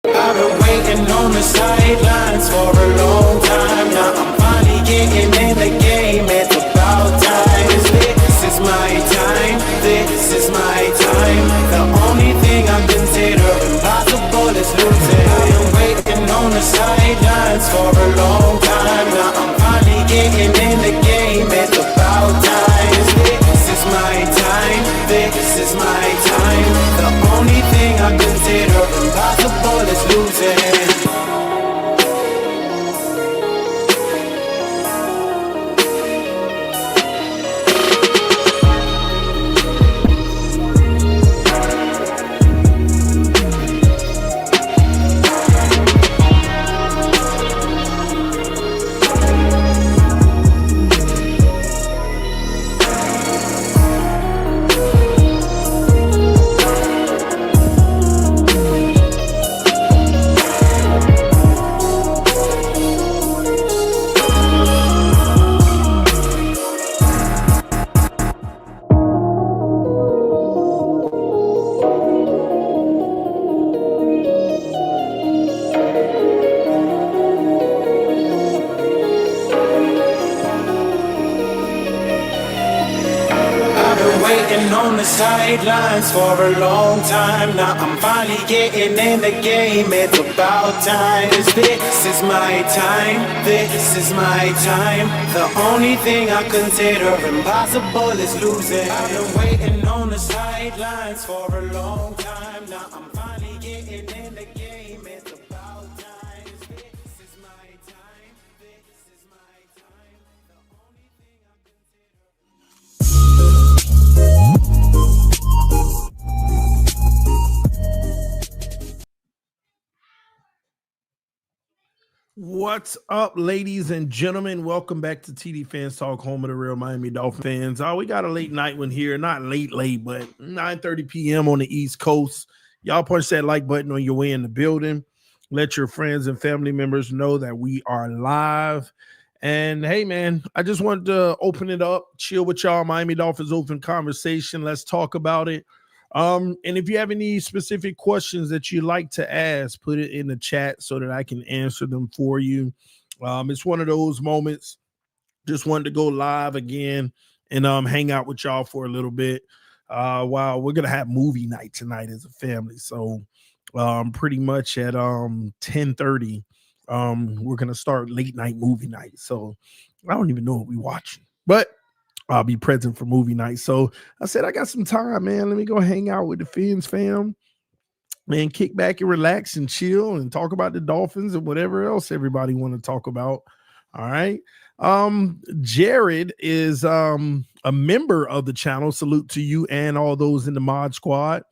I've been waiting on the sidelines for a long time. Now I'm finally getting in the game. It's about time. This is my time. This is my time. The only thing I consider impossible is losing. I've been waiting on the sidelines for a long time. Now I'm finally getting in the game. It's about time. This is my time. This is my time. The only thing I consider impossible is losing. On the sidelines for a long time. Now I'm finally getting in the game. It's about time. This is my time. This is my time. The only thing I consider impossible is losing. I've been waiting on the sidelines for a long time. Now I'm finally getting in the game. It's about time. This is my time. This is my time. The only thing I What's up, ladies and gentlemen? Welcome back to TD Fans Talk, home of the real Miami Dolphins fans. We got a late night one here. Not late, but 9:30 p.m. on the East Coast. Y'all punch that like button on your way in the building. Let your friends and family members know that we are live. And hey, man, I just wanted to open it up, chill with y'all. Miami Dolphins open conversation. Let's talk about it. And if you have any specific questions that you'd like to ask, put it in the chat so that I can answer them for you. It's one of those moments. Just wanted to go live again and hang out with y'all for a little bit. While we're gonna have movie night tonight as a family. So pretty much at 10:30, we're gonna start late night movie night. So I don't even know what we're watching, but I'll be present for movie night. So I said, I got some time, man. Let me go hang out with the Fins fam and kick back and relax and chill and talk about the Dolphins and whatever else everybody want to talk about. All right. Jared is a member of the channel. Salute to you and all those in the mod squad.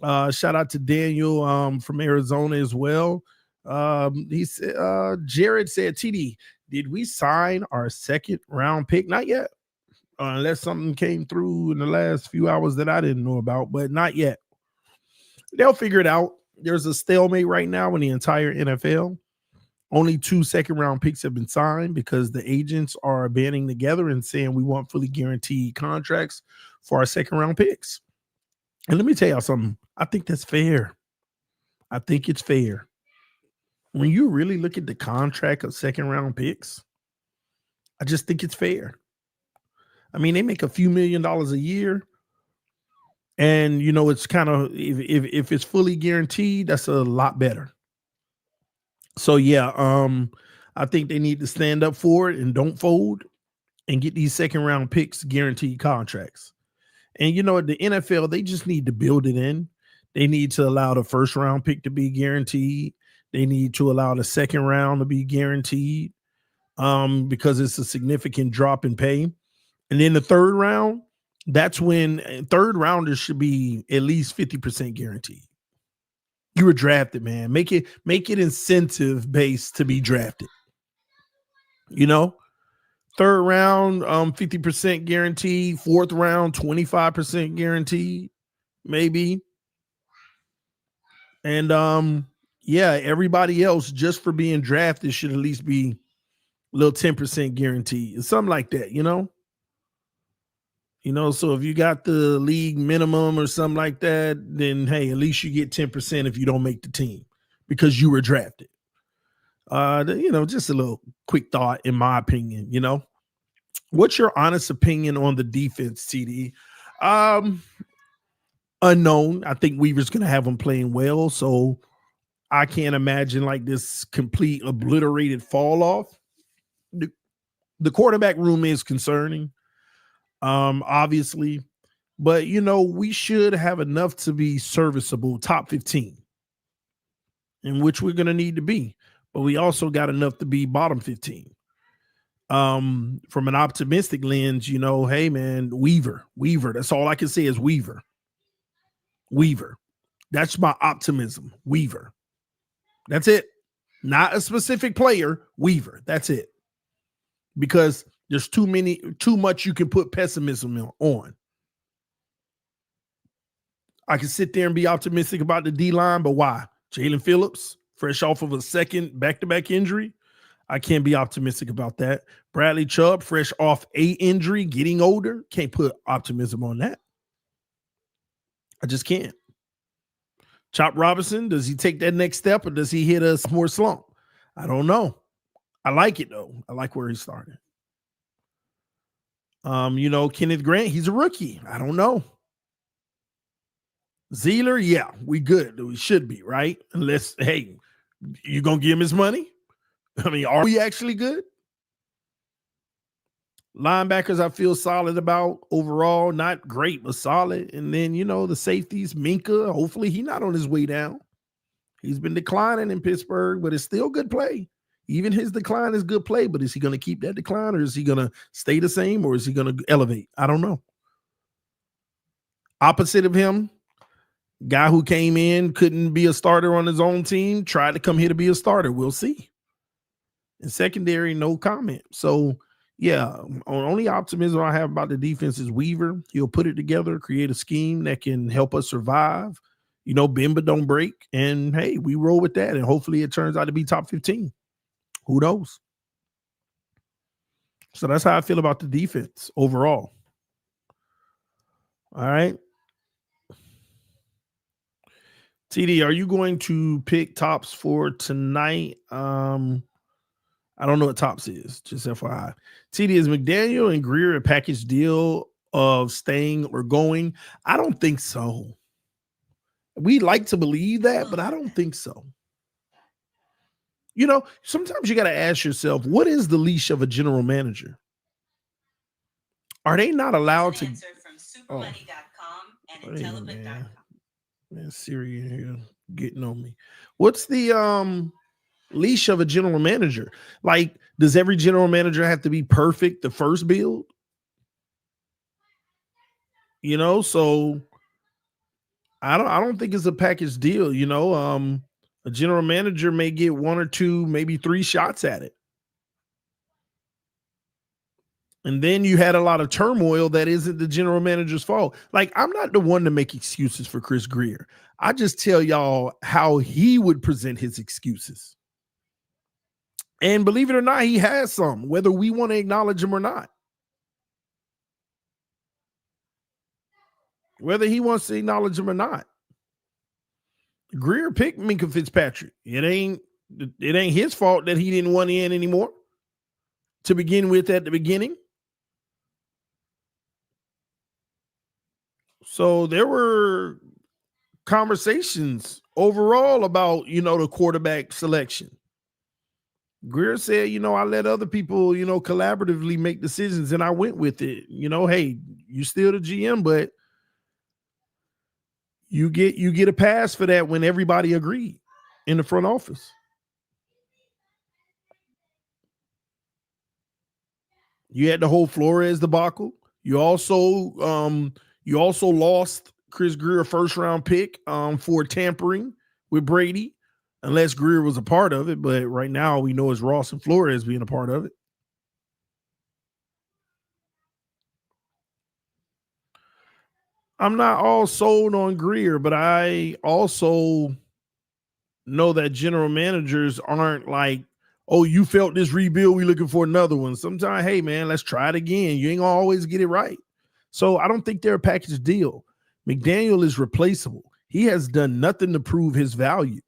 Shout out to Daniel from Arizona as well. He said, Jared said, TD, did we sign our second round pick? Not yet. Unless something came through in the last few hours that I didn't know about, but not yet. They'll figure it out. There's a stalemate right now in the entire NFL. Only 2 second-round picks have been signed because the agents are banding together and saying we want fully guaranteed contracts for our second-round picks. And let me tell y'all something. I think that's fair. I think it's fair. When you really look at the contract of second-round picks, I just think it's fair. I mean, they make a few $1 million a year. And, you know, it's kind of, if it's fully guaranteed, that's a lot better. So, yeah, I think they need to stand up for it and don't fold and get these second round picks guaranteed contracts. And, you know, the NFL, they just need to build it in. They need to allow the first round pick to be guaranteed. They need to allow the second round to be guaranteed because it's a significant drop in pay. And then the third round, that's when third rounders should be at least 50% guaranteed. You were drafted, man. Make it incentive based to be drafted. You know, third round, 50% guaranteed. Fourth round, 25% guaranteed, maybe. And yeah, everybody else just for being drafted should at least be a little 10% guaranteed. Something like that, you know? You know, so if you got the league minimum or something like that, then hey, at least you get 10% if you don't make the team. because you were drafted. Just a little quick thought, in my opinion. What's your honest opinion on the defense, TD? Unknown. I think Weaver's going to have them playing well, so I can't imagine like this complete obliterated fall off. The quarterback room is concerning, obviously, but we should have enough to be serviceable, top 15, in which we're going to need to be. But we also got enough to be bottom 15. From an optimistic lens, hey man, Weaver. That's all I can say is Weaver. That's my optimism. Weaver. That's it. Not a specific player. Weaver. That's it. Because there's too much you can put pessimism on. I can sit there and be optimistic about the D-line, but why? Jalen Phillips, fresh off of a second back-to-back injury. I can't be optimistic about that. Bradley Chubb, fresh off a injury, getting older. Can't put optimism on that. I just can't. Chop Robinson, does he take that next step or does he hit us more slump? I don't know. I like it, though. I like where he started. Kenneth Grant, he's a rookie. I don't know. Zeeler, yeah, we good. We should be, right? Unless, hey, you going to give him his money? I mean, are we actually good? Linebackers, I feel solid about overall. Not great, but solid. And then, the safeties, Minka, hopefully he's not on his way down. He's been declining in Pittsburgh, but it's still good play. Even his decline is good play, but is he going to keep that decline or is he going to stay the same or is he going to elevate? I don't know. Opposite of him, guy who came in, couldn't be a starter on his own team, tried to come here to be a starter. We'll see. In secondary, no comment. So, yeah, only optimism I have about the defense is Weaver. He'll put it together, create a scheme that can help us survive. Bend but don't break. And, hey, we roll with that, and hopefully it turns out to be top 15. Who knows? So that's how I feel about the defense overall. All right. TD, are you going to pick tops for tonight? I don't know what tops is, just FYI. TD, is McDaniel and Greer a package deal of staying or going? I don't think so. We like to believe that, but I don't think so. Sometimes you got to ask yourself, what is the leash of a general manager? Are they not allowed to? From supermoney.com and intelligent.com. Man, Siri in here getting on me. What's the leash of a general manager? Like, does every general manager have to be perfect the first build? So I don't think it's a package deal. A general manager may get one or two, maybe three shots at it. And then you had a lot of turmoil that isn't the general manager's fault. Like, I'm not the one to make excuses for Chris Greer. I just tell y'all how he would present his excuses. And believe it or not, he has some, whether we want to acknowledge him or not. Whether he wants to acknowledge him or not. Greer picked Minka Fitzpatrick. It ain't his fault that he didn't want in anymore to begin with at the beginning. So there were conversations overall about, the quarterback selection. Greer said, I let other people, collaboratively make decisions and I went with it. Hey, you still the GM, but you get a pass for that when everybody agreed in the front office. You had the whole Flores debacle. You also lost Chris Greer a first-round pick for tampering with Brady, unless Greer was a part of it. But right now we know it's Ross and Flores being a part of it. I'm not all sold on Greer, but I also know that general managers aren't like, oh, you felt this rebuild, we looking for another one. Sometimes, hey, man, let's try it again. You ain't gonna always get it right. So I don't think they're a package deal. McDaniel is replaceable. He has done nothing to prove his value.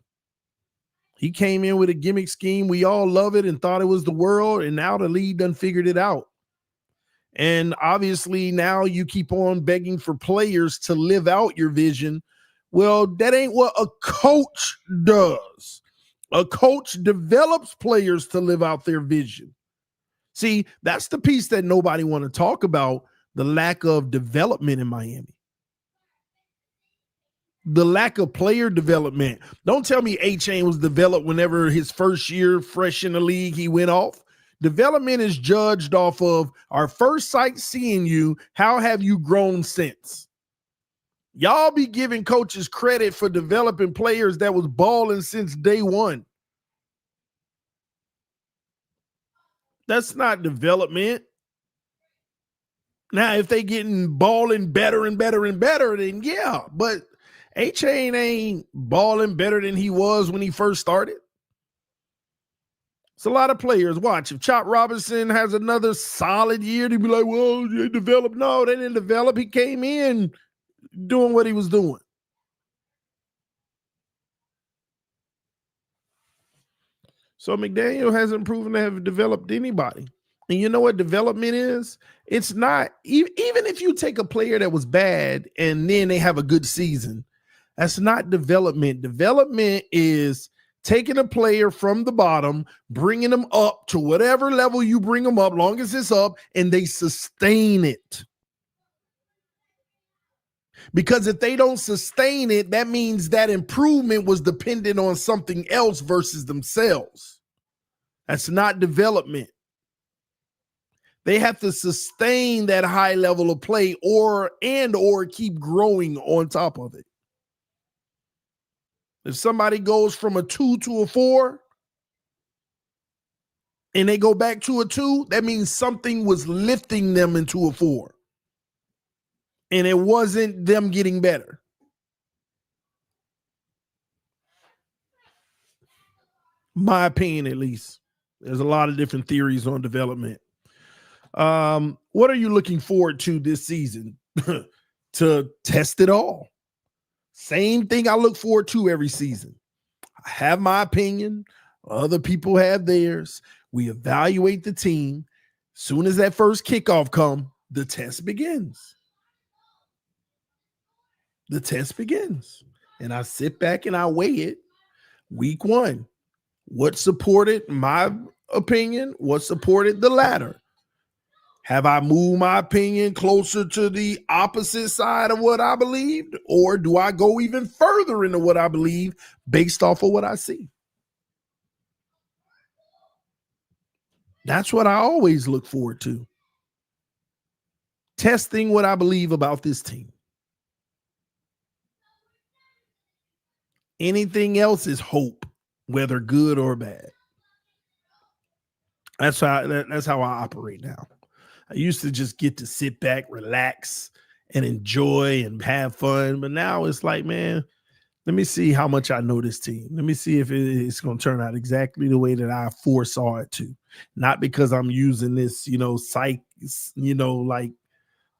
He came in with a gimmick scheme. We all love it and thought it was the world, and now the league done figured it out. And obviously now you keep on begging for players to live out your vision. Well, that ain't what a coach does. A coach develops players to live out their vision. See, that's the piece that nobody want to talk about, the lack of development in Miami. The lack of player development. Don't tell me A-Chain was developed whenever his first year fresh in the league he went off. Development is judged off of our first sight seeing you. How have you grown since? Y'all be giving coaches credit for developing players that was balling since day one. That's not development. Now, if they getting balling better and better and better, then yeah. But A-Chain ain't balling better than he was when he first started. It's a lot of players. Watch, if Chop Robinson has another solid year, they'd be like, well, they developed. No, they didn't develop. He came in doing what he was doing. So McDaniel hasn't proven to have developed anybody. And you know what development is? It's not, even if you take a player that was bad and then they have a good season, that's not development. Development is taking a player from the bottom, bringing them up to whatever level you bring them up, long as it's up, and they sustain it. Because if they don't sustain it, that means that improvement was dependent on something else versus themselves. That's not development. They have to sustain that high level of play or keep growing on top of it. If somebody goes from a 2 to a 4 and they go back to a 2, that means something was lifting them into a 4. And it wasn't them getting better. My opinion, at least. There's a lot of different theories on development. What are you looking forward to this season? To test it all. Same thing I look forward to every season. I have my opinion. Other people have theirs. We evaluate the team. Soon as that first kickoff comes, the test begins. The test begins. And I sit back and I weigh it. Week 1. What supported my opinion? What supported the latter? Have I moved my opinion closer to the opposite side of what I believed? Or do I go even further into what I believe based off of what I see? That's what I always look forward to. Testing what I believe about this team. Anything else is hope, whether good or bad. That's how I operate now. I used to just get to sit back, relax, and enjoy and have fun. But now it's like, man, let me see how much I know this team. Let me see if it's going to turn out exactly the way that I foresaw it to. Not because I'm using this, psych,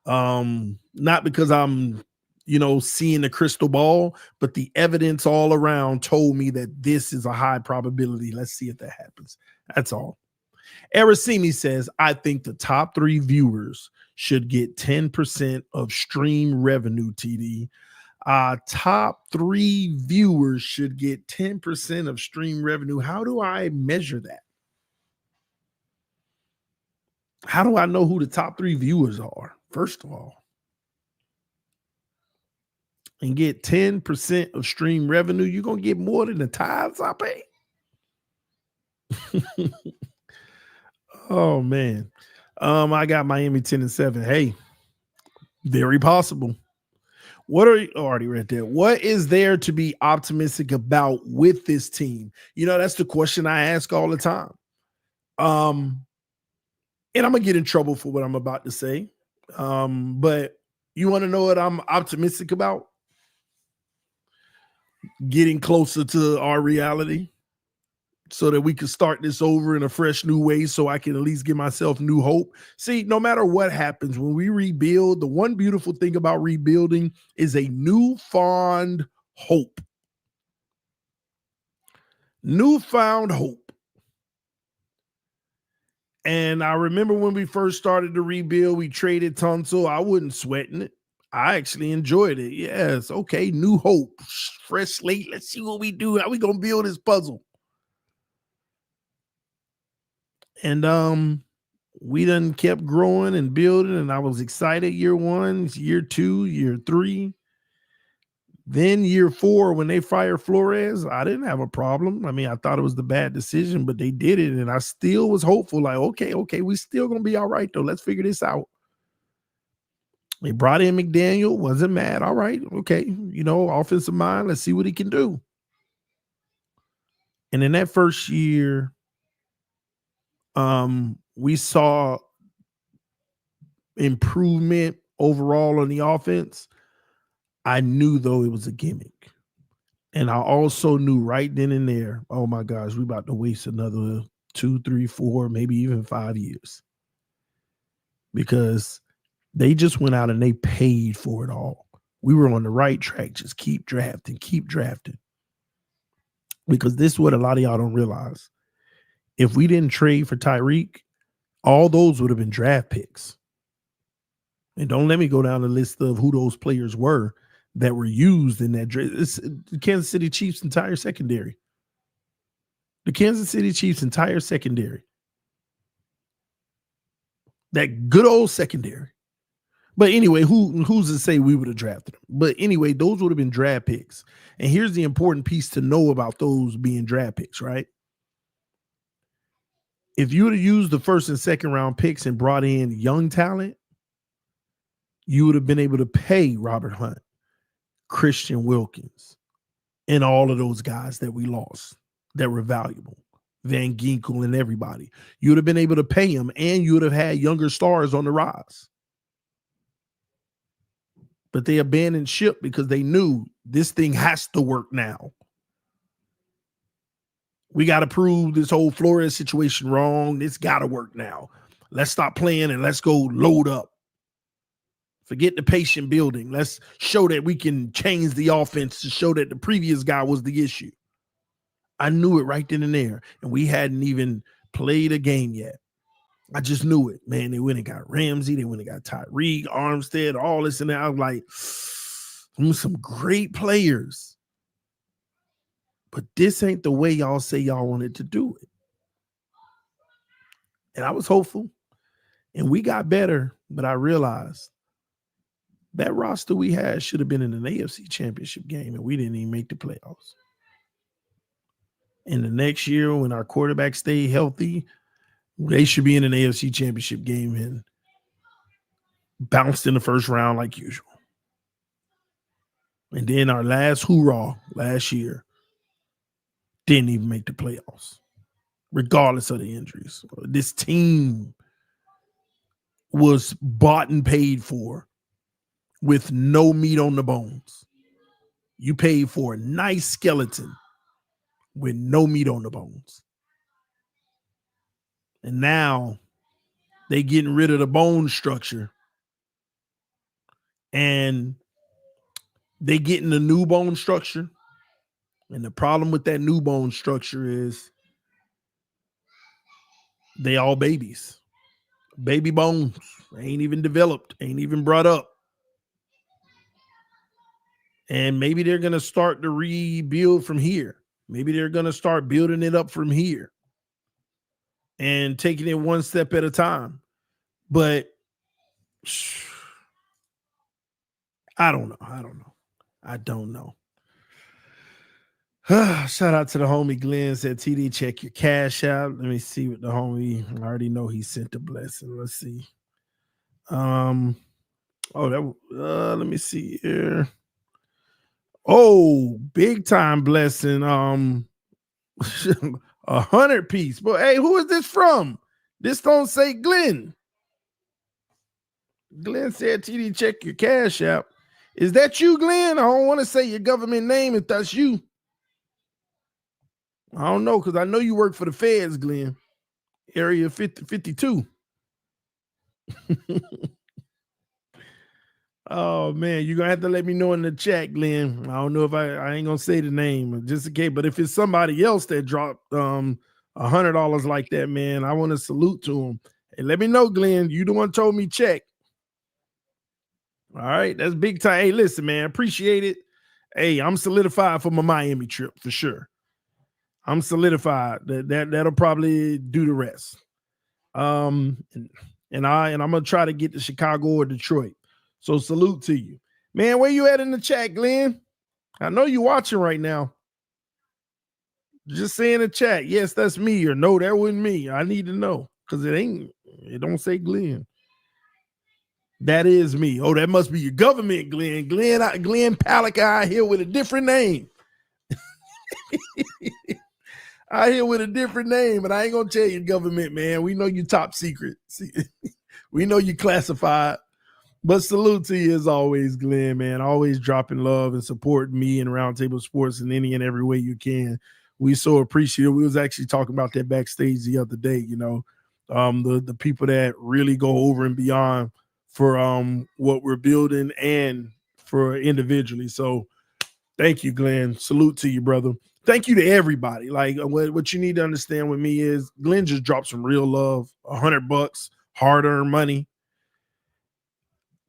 not because I'm, seeing the crystal ball, but the evidence all around told me that this is a high probability. Let's see if that happens. That's all. Arasimi says, I think the top 3 viewers should get 10% of stream revenue, TD. Top 3 viewers should get 10% of stream revenue. How do I measure that? How do I know who the top 3 viewers are, first of all? And get 10% of stream revenue, you're going to get more than the tithes I pay? Oh, man. I got Miami 10-7. Hey, very possible. What are you already read there? What is there to be optimistic about with this team? That's the question I ask all the time. And I'm going to get in trouble for what I'm about to say. But you want to know what I'm optimistic about? Getting closer to our reality so that we can start this over in a fresh new way so I can at least give myself new hope. See, no matter what happens, when we rebuild, the one beautiful thing about rebuilding is a newfound hope. newfound hope. And I remember when we first started to rebuild, we traded Tunsil. I wasn't sweating it. I actually enjoyed it. Yes, okay, new hope, fresh slate. Let's see what we do. How we gonna build this puzzle? And we done kept growing and building, and I was excited year 1, year 2, year 3. Then year 4, when they fired Flores, I didn't have a problem. I mean, I thought it was the bad decision, but they did it, and I still was hopeful, like, okay, we still gonna be all right, though. Let's figure this out. They brought in McDaniel, wasn't mad. All right, okay, offensive mind, let's see what he can do. And in that first year, we saw improvement overall on the offense. I knew, though, it was a gimmick. And I also knew right then and there, oh my gosh, we about to waste another 2, 3, 4, maybe even 5 years. Because they just went out and they paid for it all. We were on the right track. Just keep drafting. Because this is what a lot of y'all don't realize. If we didn't trade for Tyreek, all those would have been draft picks. And don't let me go down the list of who those players were that were used in that draft. It's the Kansas City Chiefs' entire secondary. That good old secondary. But anyway, who's to say we would have drafted them? But anyway, those would have been draft picks. And here's the important piece to know about those being draft picks, right? If you would have used the first and second round picks and brought in young talent, you would have been able to pay Robert Hunt, Christian Wilkins, and all of those guys that we lost that were valuable, Van Ginkel and everybody. You would have been able to pay them, and you would have had younger stars on the rise. But they abandoned ship because they knew this thing has to work now. We got to prove this whole Flores situation wrong. It's got to work now. Let's stop playing and let's go load up. Forget the patient building. Let's show that we can change the offense to show that the previous guy was the issue. I knew it right then and there, and we hadn't even played a game yet. I just knew it, man. They went and got Ramsey. They went and got Tyreek, Armstead, all this and that. I was like, some great players. But this ain't the way y'all say y'all wanted to do it. And I was hopeful. And we got better, but I realized that roster we had should have been in an AFC championship game, and we didn't even make the playoffs. And the next year, when our quarterback stayed healthy, they should be in an AFC championship game and bounced in the first round like usual. And then our last hoorah last year didn't even make the playoffs, regardless of the injuries. This team was bought and paid for with no meat on the bones. You paid for a nice skeleton with no meat on the bones. And now they getting rid of the bone structure. And they getting the new bone structure. And the problem with that new bone structure is they all babies. Baby bones. Ain't even developed. Ain't even brought up. And maybe they're going to start to rebuild from here. Maybe they're going to start building it up from here and taking it one step at a time. But I don't know. Shout out to the homie Glenn, said, TD, check your cash out. Let me see what the homie, I already know he sent the blessing. Let's see. Let me see here. Oh, big time blessing. 100 piece. But hey, who is this from? This don't say Glenn. Glenn said, TD, check your cash out. Is that you, Glenn? I don't want to say your government name if that's you. I don't know, because I know you work for the feds, Glenn. Area 52. Oh man, you're gonna have to let me know in the chat, Glenn. I don't know if I ain't gonna say the name just in case, but if it's somebody else that dropped $100 like that, man, I want to salute to him. Hey, let me know, Glenn. You the one told me check. All right, that's big time. Hey, listen, man, appreciate it. Hey, I'm solidified for my Miami trip for sure. I'm solidified. That'll probably do the rest. And I'm gonna try to get to Chicago or Detroit. So salute to you, man. Where you at in the chat, Glenn? I know you watching right now. Just say in the chat, yes, that's me, or no, that wasn't me. I need to know because it don't say Glenn. That is me. Oh, that must be your government, Glenn. Glenn Pallick out here with a different name. Out here with a different name, but I ain't gonna tell you government, man. We know you top secret. We know you classified. But salute to you as always, Glenn, man. Always dropping love and supporting me and Roundtable Sports in any and every way you can. We so appreciate it. We was actually talking about that backstage the other day, the people that really go over and beyond for what we're building and for individually. So thank you, Glenn. Salute to you, brother. Thank you to everybody. Like what you need to understand with me is Glenn just dropped some real love, $100, hard-earned money.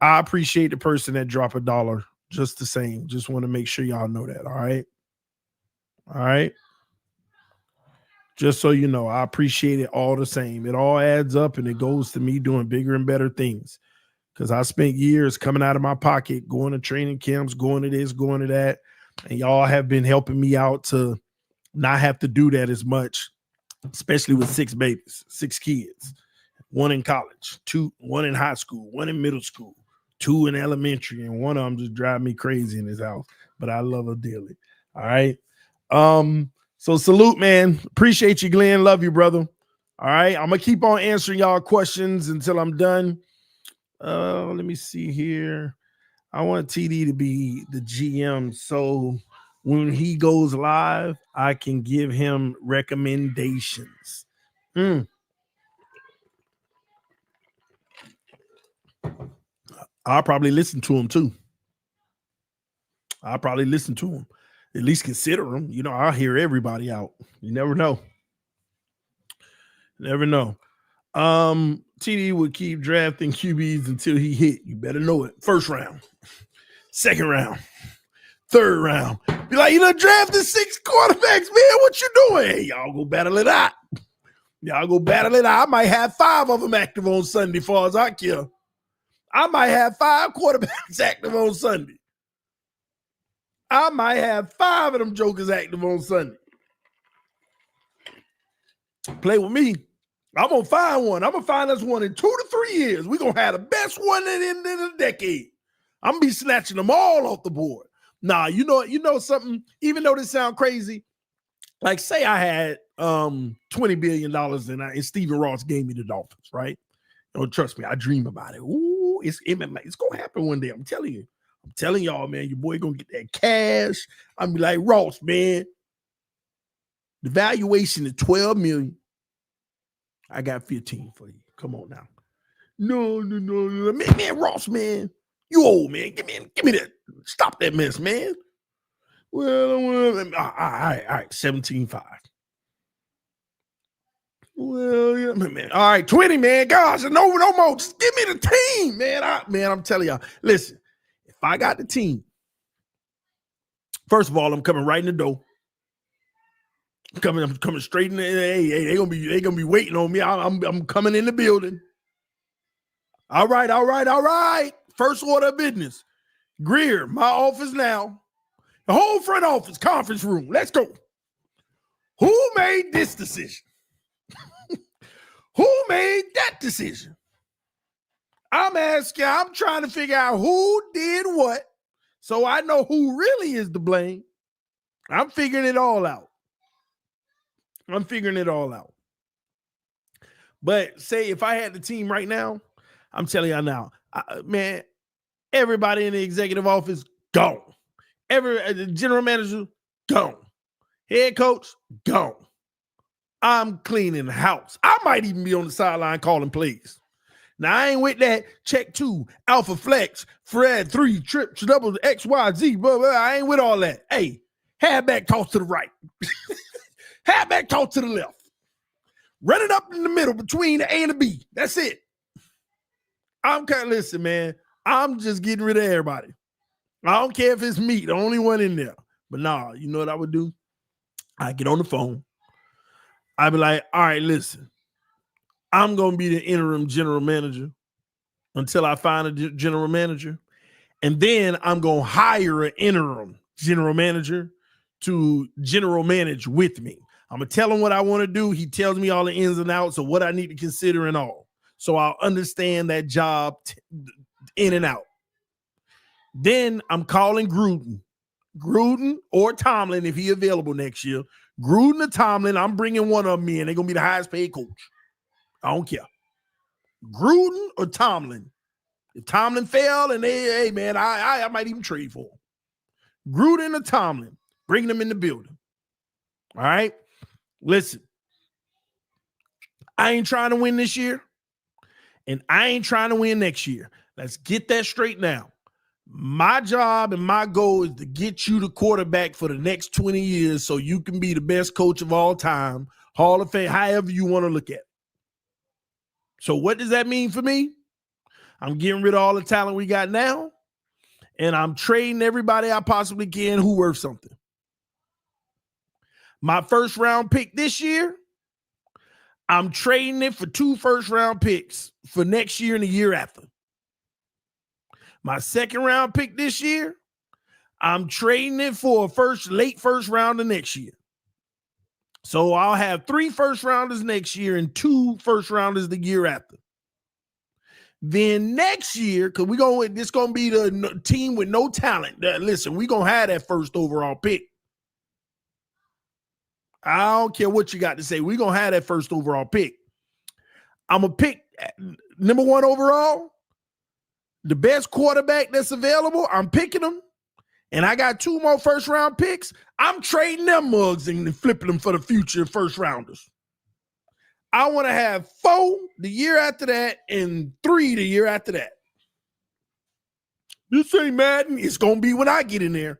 I appreciate the person that dropped $1 just the same. Just want to make sure y'all know that. All right. All right. Just so you know, I appreciate it all the same. It all adds up and it goes to me doing bigger and better things. Because I spent years coming out of my pocket, going to training camps, going to this, going to that. And y'all have been helping me out to not have to do that as much, especially with 6 babies, 6 kids, 1 in college, 1 in high school, 1 in middle school, 2 in elementary, and 1 of them just drive me crazy in his house. But I love her dearly. All right. So salute, man. Appreciate you, Glenn. Love you, brother. All right. I'm gonna keep on answering y'all questions until I'm done. Let me see here. I want TD to be the GM, so when he goes live, I can give him recommendations. I'll probably listen to him too. I'll probably listen to him. At least consider him. I'll hear everybody out. You never know. Never know. TD would keep drafting QBs until he hit. You better know it. First round, second round, third round. Be like, drafted 6 quarterbacks, man. What you doing? Hey, y'all go battle it out. Y'all go battle it out. I might have 5 of them active on Sunday, far as I care. I might have 5 quarterbacks active on Sunday. I might have 5 of them jokers active on Sunday. Play with me. I'm going to find one. I'm going to find us one in 2 to 3 years. We're going to have the best one in a decade. I'm going to be snatching them all off the board. Nah, you know something? Even though this sounds crazy, like say I had $20 billion and Stephen Ross gave me the Dolphins, right? Trust me, I dream about it. Ooh, it's going to happen one day. I'm telling you. I'm telling y'all, man, your boy going to get that cash. I'm be like, Ross, man, the valuation is $12 million. I got 15 for you. Come on now. No. Man, Ross, man. You old, man. Give me that. Stop that mess, man. Well, all right. 17.5. Well, yeah, man. All right, 20, man. Gosh, no more. Just give me the team, man. I'm telling y'all. Listen, if I got the team, first of all, I'm coming right in the door. I'm coming straight in. They gonna be waiting on me. I'm coming in the building. All right. First order of business. Greer, my office now. The whole front office conference room. Let's go. Who made this decision? Who made that decision? I'm trying to figure out who did what so I know who really is to blame. I'm figuring it all out. But say if I had the team right now, I'm telling y'all now, man, everybody in the executive office, gone. The general manager, gone. Head coach, gone. I'm cleaning the house. I might even be on the sideline calling plays. Now, I ain't with that check 2, alpha flex, Fred 3, trip, double, X, Y, Z, blah, blah. I ain't with all that. Hey, halfback toss to the right. Halfback toss to the left. Run it up in the middle between the A and the B. That's it. Listen, man, I'm just getting rid of everybody. I don't care if it's me, the only one in there. But nah, you know what I would do? I get on the phone. I'd be like, all right, listen, I'm going to be the interim general manager until I find a general manager. And then I'm going to hire an interim general manager to general manage with me. I'm going to tell him what I want to do. He tells me all the ins and outs of what I need to consider and all. So I'll understand that job in and out. Then I'm calling Gruden or Tomlin if he's available next year. Gruden or Tomlin, I'm bringing one of them in. They're going to be the highest paid coach. I don't care. Gruden or Tomlin. If Tomlin fail and hey man, I might even trade for him. Gruden or Tomlin, bring them in the building. All right? Listen, I ain't trying to win this year, and I ain't trying to win next year. Let's get that straight now. My job and my goal is to get you the quarterback for the next 20 years so you can be the best coach of all time, Hall of Fame, however you want to look at it. So what does that mean for me? I'm getting rid of all the talent we got now, and I'm trading everybody I possibly can who worth something. My first round pick this year, I'm trading it for 2 first round picks for next year and the year after. My second round pick this year, I'm trading it for a late first rounder next year. So I'll have 3 first rounders next year and 2 first rounders the year after. Then next year, because this going to be the team with no talent. Listen, we're going to have that first overall pick. I don't care what you got to say. We're going to have that first overall pick. I'm going to pick number 1 overall. The best quarterback that's available, I'm picking them. And I got 2 more first round picks. I'm trading them mugs and flipping them for the future first rounders. I want to have 4 the year after that and 3 the year after that. This ain't Madden. It's going to be when I get in there.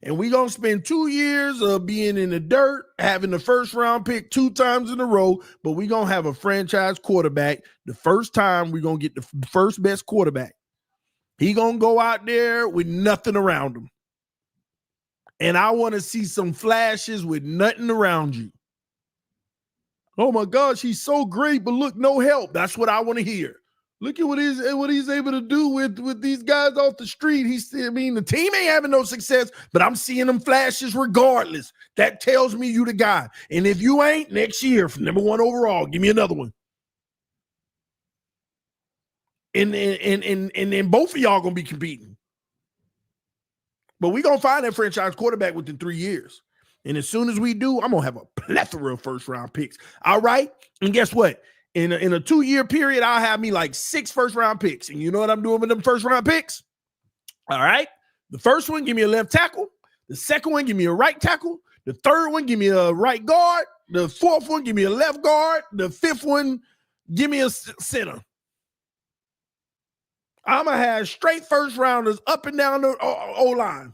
And we're going to spend 2 years of being in the dirt, having the first round pick 2 times in a row, but we're going to have a franchise quarterback. The first time we're going to get the first best quarterback. He going to go out there with nothing around him. And I want to see some flashes with nothing around you. Oh my gosh, he's so great, but look, no help. That's what I want to hear. Look at what he's able to do with these guys off the street. The team ain't having no success, but I'm seeing them flashes regardless. That tells me you the guy. And if you ain't, next year, for number 1 overall, give me another one. And then both of y'all gonna be competing. But we're gonna find that franchise quarterback within 3 years. And as soon as we do, I'm going to have a plethora of first-round picks. All right? And guess what? In a 2-year period, I'll have me like 6 first-round picks. And you know what I'm doing with them first-round picks? All right? The first one, give me a left tackle. The second one, give me a right tackle. The third one, give me a right guard. The fourth one, give me a left guard. The fifth one, give me a center. I'm going to have straight first-rounders up and down the O-line.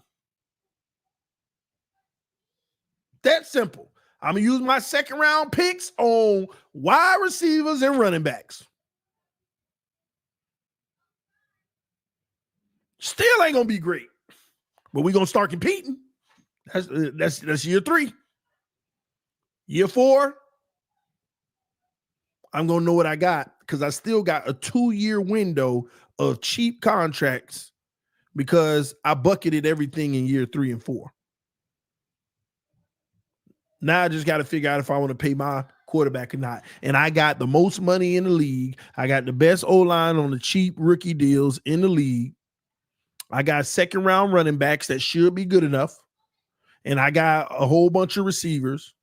That simple. I'm going to use my second round picks on wide receivers and running backs. Still ain't going to be great, but we're going to start competing. That's year 3. Year 4, I'm going to know what I got because I still got a 2-year window of cheap contracts because I bucketed everything in year 3 and 4. Now I just got to figure out if I want to pay my quarterback or not. And I got the most money in the league. I got the best O-line on the cheap rookie deals in the league. I got second-round running backs that should be good enough. And I got a whole bunch of receivers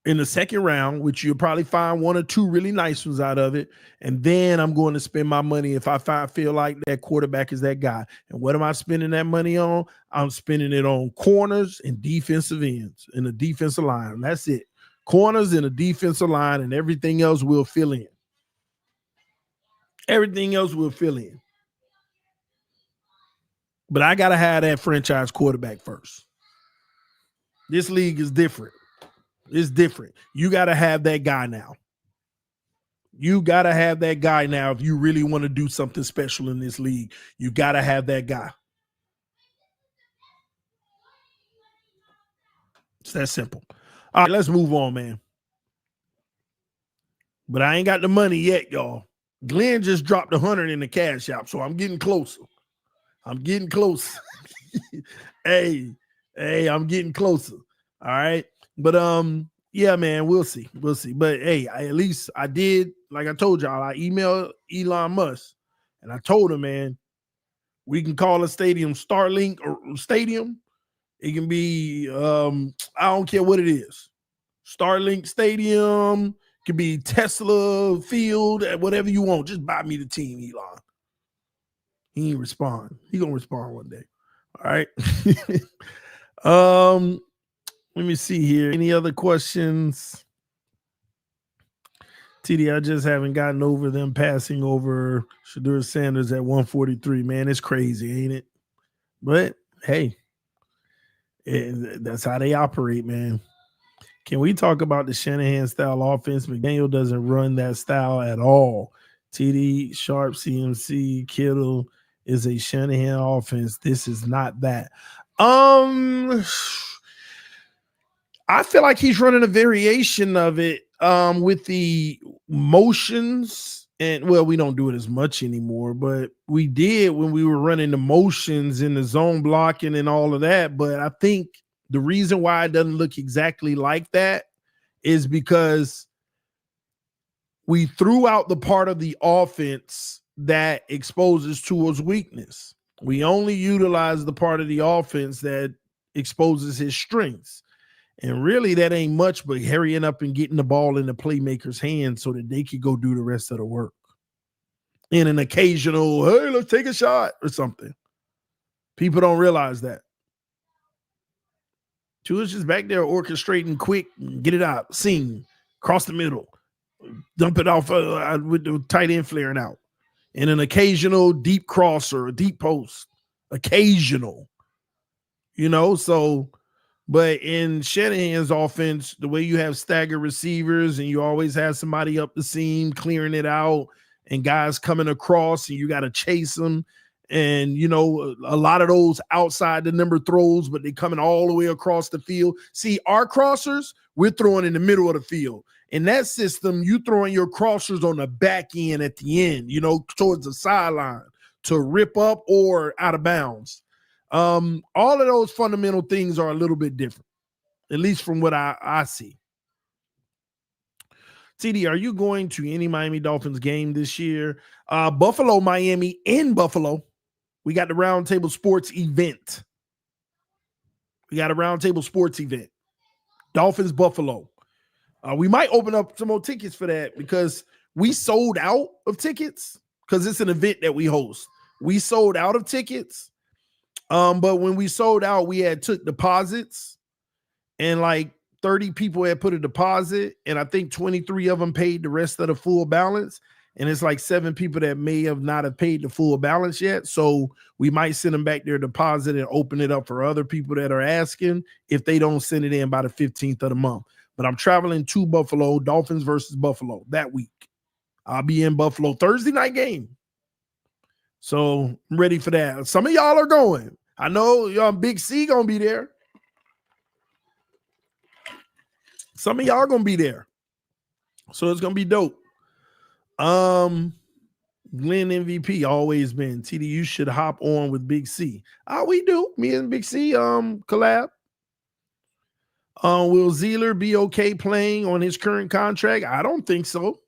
in the second round, which you'll probably find 1 or 2 really nice ones out of it. And then I'm going to spend my money if I feel like that quarterback is that guy. And what am I spending that money on? I'm spending it on corners and defensive ends and the defensive line. That's it. Corners and a defensive line and everything else will fill in. Everything else will fill in. But I got to have that franchise quarterback first. This league is different. It's different. You got to have that guy now. You got to have that guy now if you really want to do something special in this league. You got to have that guy. It's that simple. All right, let's move on, man. But I ain't got the money yet, y'all. Glenn just dropped 100 in the cash app, so I'm getting closer. I'm getting closer. hey, I'm getting closer. All right. But yeah, man, we'll see. We'll see. But hey, at least I did, like I told y'all, I emailed Elon Musk and I told him, man, we can call a stadium Starlink or Stadium. It can be I don't care what it is. Starlink Stadium, could be Tesla Field, whatever you want. Just buy me the team, Elon. He ain't respond. He gonna respond one day. All right. Let me see here. Any other questions? TD, I just haven't gotten over them passing over Shadur Sanders at 143. Man, it's crazy, ain't it? But hey, that's how they operate, man. Can we talk about the Shanahan style offense? McDaniel doesn't run that style at all. TD, Sharp, CMC, Kittle is a Shanahan offense. This is not that. I feel like he's running a variation of it with the motions. And well, we don't do it as much anymore, but we did when we were running the motions in the zone blocking and all of that. But I think the reason why it doesn't look exactly like that is because we threw out the part of the offense that exposes Tua's weakness. We only utilize the part of the offense that exposes his strengths. And really, that ain't much but hurrying up and getting the ball in the playmaker's hands so that they could go do the rest of the work. In an occasional, hey, let's take a shot or something. People don't realize that. Tua's just back there orchestrating quick, get it out, seam, cross the middle, dump it off with the tight end flaring out. And an occasional deep crosser, a deep post. Occasional. You know, so... But in Shanahan's offense, the way you have staggered receivers and you always have somebody up the seam clearing it out and guys coming across and you got to chase them. And, you know, a lot of those outside the number throws, but they coming all the way across the field. See, our crossers, we're throwing in the middle of the field. In that system, you throwing your crossers on the back end at the end, you know, towards the sideline to rip up or out of bounds. All of those fundamental things are a little bit different, at least from what I see. TD, are you going to any Miami Dolphins game this year? Buffalo, Miami, in Buffalo. We got the Roundtable Sports event. Dolphins, Buffalo. We might open up some more tickets for that because we sold out of tickets because it's an event that we host. We sold out of tickets. But when we sold out, we had took deposits and like 30 people had put a deposit and I think 23 of them paid the rest of the full balance. And it's like 7 people that may have not have paid the full balance yet. So we might send them back their deposit and open it up for other people that are asking if they don't send it in by the 15th of the month. But I'm traveling to Buffalo, Dolphins versus Buffalo that week. I'll be in Buffalo Thursday night game. So I'm ready for that. Some of y'all are going. I know y'all Big C gonna be there. Some of y'all gonna be there. So it's gonna be dope. Glenn MVP always been. TD, you should hop on with Big C. We do. Me and Big C collab. Will Zeeler be okay playing on his current contract? I don't think so.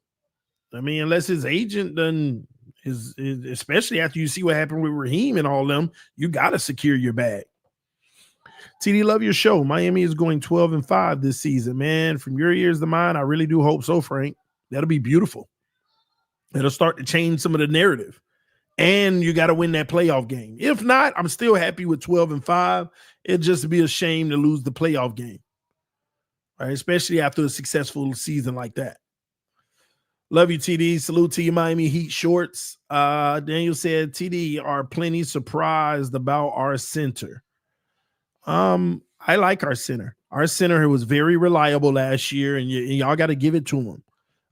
I mean, unless his agent done is especially after you see what happened with Raheem and all them, you got to secure your bag. TD, love your show. Miami is going 12-5 this season, man. From your ears to mine, I really do hope so, Frank. That'll be beautiful. It'll start to change some of the narrative. And you got to win that playoff game. If not, I'm still happy with 12-5. It'd just be a shame to lose the playoff game, right? Especially after a successful season like that. Love you, TD. Salute to you, Miami Heat shorts. Daniel said, TD are plenty surprised about our center. I like our center. Our center was very reliable last year, and y'all got to give it to him.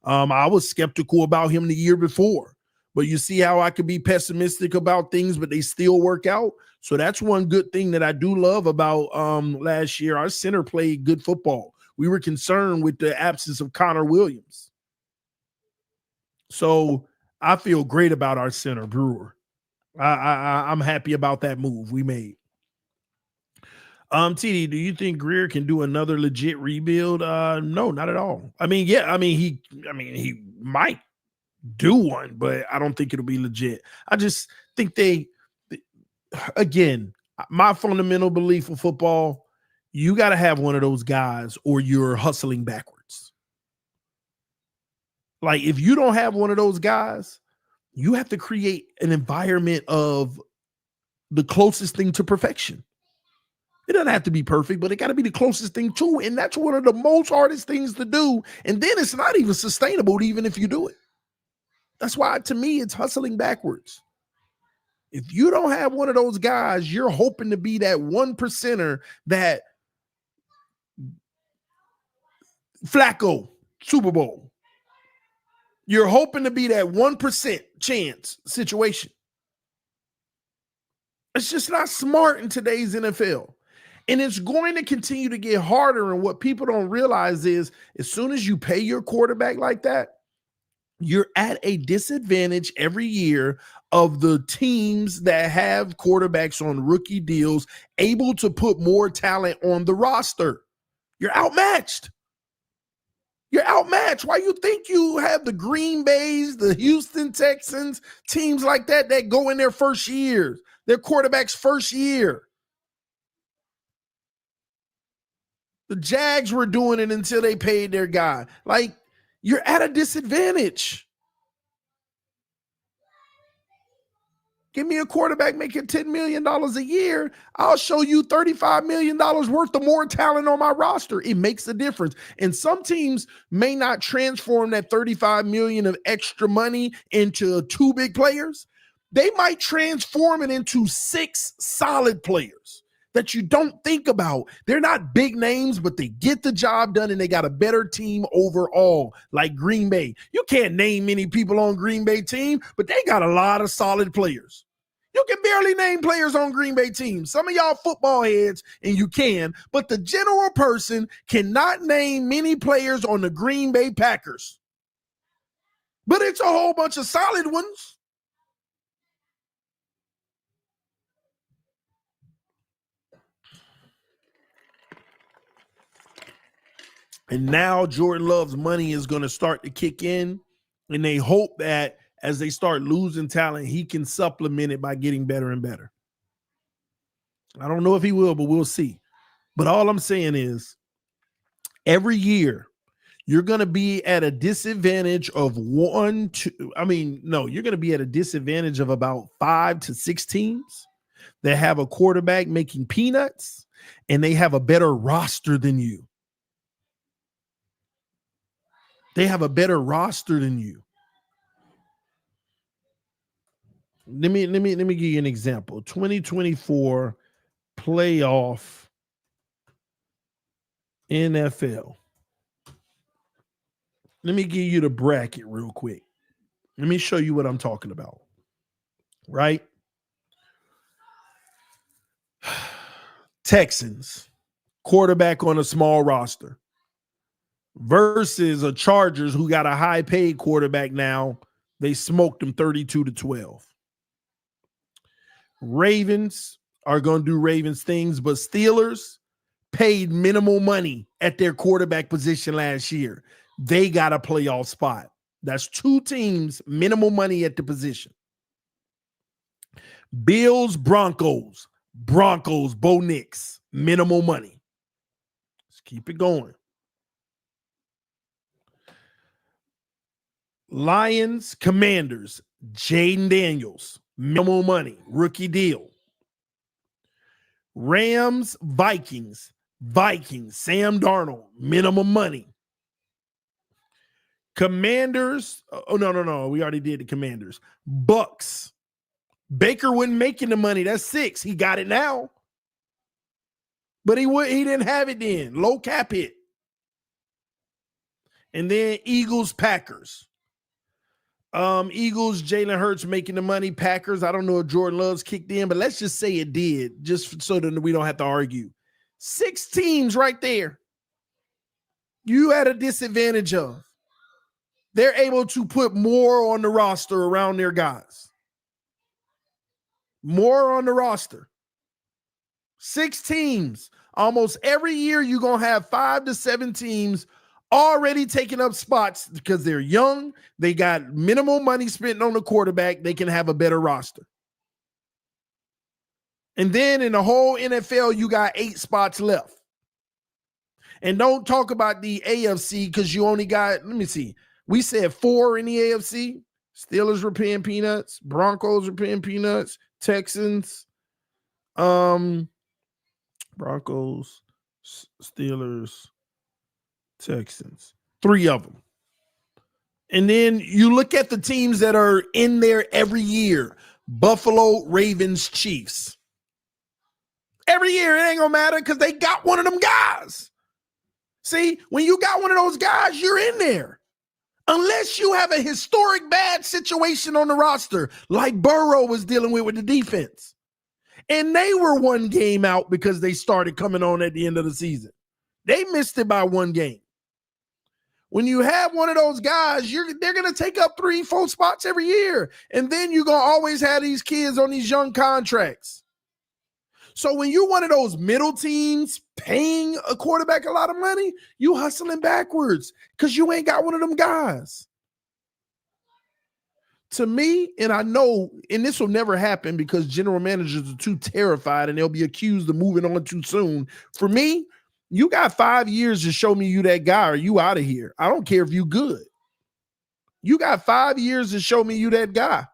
I was skeptical about him the year before, but you see how I could be pessimistic about things, but they still work out. So that's one good thing that I do love about last year. Our center played good football. We were concerned with the absence of Connor Williams. So I feel great about our center, Brewer. I'm happy about that move we made. TD, do you think Greer can do another legit rebuild? No, not at all. He might do one, but I don't think it'll be legit. I just think again, my fundamental belief of football, you got to have one of those guys or you're hustling backwards. Like, if you don't have one of those guys, you have to create an environment of the closest thing to perfection. It doesn't have to be perfect, but it got to be the closest thing to it. And that's one of the most hardest things to do. And then it's not even sustainable, even if you do it. That's why, to me, it's hustling backwards. If you don't have one of those guys, you're hoping to be that 1%er that Flacco, Super Bowl. You're hoping to be that 1% chance situation. It's just not smart in today's NFL. And it's going to continue to get harder. And what people don't realize is, as soon as you pay your quarterback like that, you're at a disadvantage every year of the teams that have quarterbacks on rookie deals able to put more talent on the roster. You're outmatched. You're outmatched. Why you think you have the Green Bays, the Houston Texans, teams like that go in their first years, their quarterback's first year? The Jags were doing it until they paid their guy. Like, you're at a disadvantage. Give me a quarterback making $10 million a year. I'll show you $35 million worth of more talent on my roster. It makes a difference. And some teams may not transform that $35 million of extra money into 2 big players. They might transform it into 6 solid players that you don't think about. They're not big names, but they get the job done and they got a better team overall, like Green Bay. You can't name many people on Green Bay team, but they got a lot of solid players. You can barely name players on Green Bay teams. Some of y'all football heads, and you can, but the general person cannot name many players on the Green Bay Packers. But it's a whole bunch of solid ones. And now Jordan Love's money is going to start to kick in, and they hope that as they start losing talent, he can supplement it by getting better and better. I don't know if he will, but we'll see. But all I'm saying is, every year, you're going to be at a disadvantage of you're going to be at a disadvantage of about 5 to 6 teams that have a quarterback making peanuts, and they have a better roster than you. They have a better roster than you. Let me give you an example. 2024 playoff NFL. Let me give you the bracket real quick. Let me show you what I'm talking about. Right? Texans, quarterback on a small roster, versus a Chargers who got a high-paid quarterback now. They smoked them 32-12. Ravens are going to do Ravens things, but Steelers paid minimal money at their quarterback position last year. They got a playoff spot. That's 2 teams, minimal money at the position. Bills, Broncos, Bo Nix, minimal money. Let's keep it going. Lions, Commanders, Jaden Daniels, minimal money, rookie deal. Rams, Vikings, Sam Darnold, minimum money. Commanders. Oh, no. We already did the Commanders. Bucks. Baker wasn't making the money. That's 6. He got it now. But he didn't have it then. Low cap hit. And then Eagles, Packers. Eagles, Jalen Hurts making the money. Packers, I don't know if Jordan Love's kicked in, but let's just say it did, just so that we don't have to argue. 6 teams right there. You had a disadvantage of. They're able to put more on the roster around their guys. More on the roster. 6 teams. Almost every year you're going to have 5 to 7 teams already taking up spots because they're young. They got minimal money spent on the quarterback. They can have a better roster. And then in the whole NFL, you got 8 spots left. And don't talk about the AFC because you only got, let me see. We said 4 in the AFC. Steelers were paying peanuts. Broncos were paying peanuts. Texans. Broncos, Steelers, Texans. 3 of them. And then you look at the teams that are in there every year. Buffalo, Ravens, Chiefs. Every year, it ain't going to matter because they got one of them guys. See, when you got one of those guys, you're in there. Unless you have a historic bad situation on the roster, like Burrow was dealing with the defense. And they were 1 game out because they started coming on at the end of the season. They missed it by 1 game. When you have one of those guys, they're going to take up 3, 4 spots every year. And then you're going to always have these kids on these young contracts. So when you're one of those middle teams paying a quarterback a lot of money, you hustling backwards because you ain't got one of them guys. To me, and I know, and this will never happen because general managers are too terrified and they'll be accused of moving on too soon. For me, you got 5 years to show me you that guy or you out of here. I don't care if you good. You got 5 years to show me you that guy.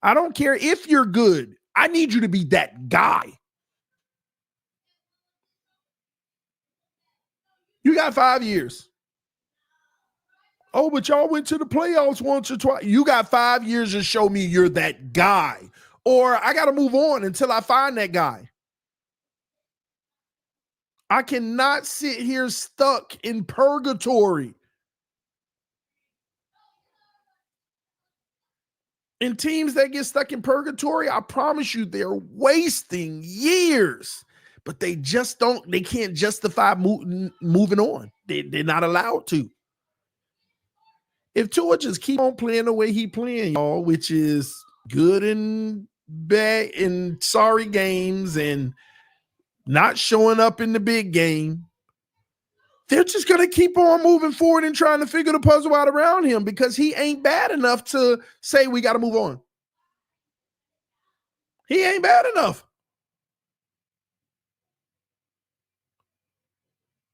I don't care if you're good. I need you to be that guy. You got 5 years. Oh, but y'all went to the playoffs once or twice. You got 5 years to show me you're that guy. Or I got to move on until I find that guy. I cannot sit here stuck in purgatory. And teams that get stuck in purgatory, I promise you, they're wasting years. But they can't justify moving on. They're not allowed to. If Tua just keep on playing the way he playing, y'all, which is good and bad in sorry games and not showing up in the big game, they're just going to keep on moving forward and trying to figure the puzzle out around him because he ain't bad enough to say we got to move on. He ain't bad enough.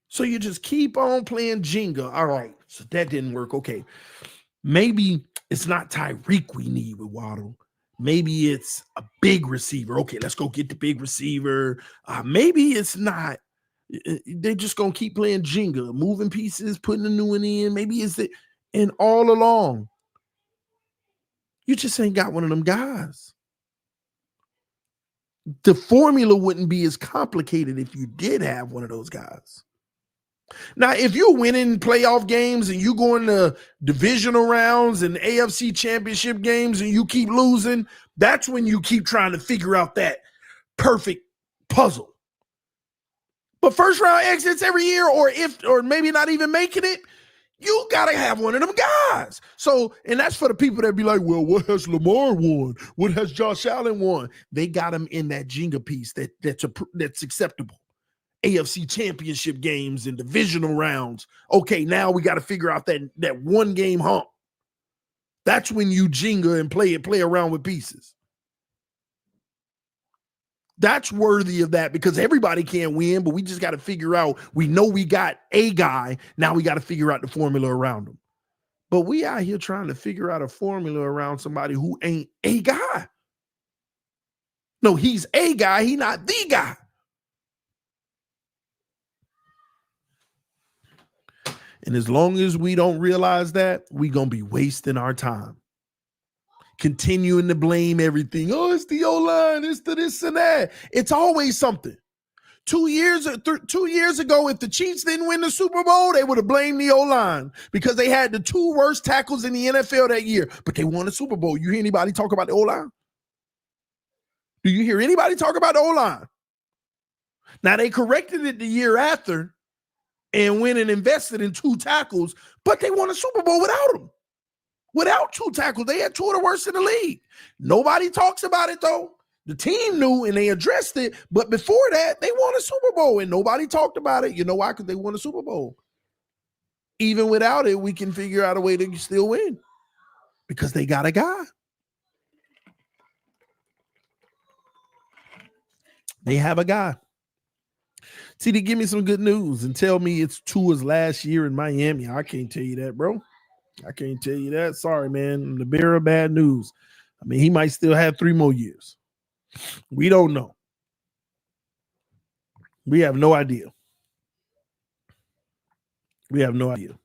So you just keep on playing Jenga. All right, so that didn't work. Okay, maybe it's not Tyreek we need with Waddle. Maybe it's a big receiver. Okay, let's go get the big receiver. Maybe it's not. They're just going to keep playing Jenga, moving pieces, putting a new one in. Maybe it's it. And all along, you just ain't got one of them guys. The formula wouldn't be as complicated if you did have one of those guys. Now, if you're winning playoff games and you go into divisional rounds and AFC championship games and you keep losing, that's when you keep trying to figure out that perfect puzzle. But first round exits every year, or maybe not even making it, you got to have one of them guys. So, and that's for the people that be like, well, what has Lamar won? What has Josh Allen won? They got him in that Jenga piece that's acceptable. AFC championship games and divisional rounds. Okay, now we got to figure out that 1 game hump. That's when you Jenga and play around with pieces. That's worthy of that because everybody can't win, but we just got to figure out, we know we got a guy. Now we got to figure out the formula around him. But we out here trying to figure out a formula around somebody who ain't a guy. No, he's a guy. He's not the guy. And as long as we don't realize that, we're going to be wasting our time. Continuing to blame everything. Oh, it's the O-line, it's the this and that. It's always something. 2 years ago, if the Chiefs didn't win the Super Bowl, they would have blamed the O-line because they had the 2 worst tackles in the NFL that year. But they won the Super Bowl. You hear anybody talk about the O-line? Do you hear anybody talk about the O-line? Now, they corrected it the year after and went and invested in 2 tackles, but they won a Super Bowl without them. Without 2 tackles, they had 2 of the worst in the league. Nobody talks about it, though. The team knew and they addressed it, but before that, they won a Super Bowl and nobody talked about it. You know why? Because they won a Super Bowl. Even without it, we can figure out a way to still win because they got a guy. They have a guy. See, they give me some good news and tell me it's Tua's last year in Miami. I can't tell you that, bro. I can't tell you that. Sorry, man. I'm the bearer of bad news. I mean, he might still have 3 more years. We don't know. We have no idea. We have no idea.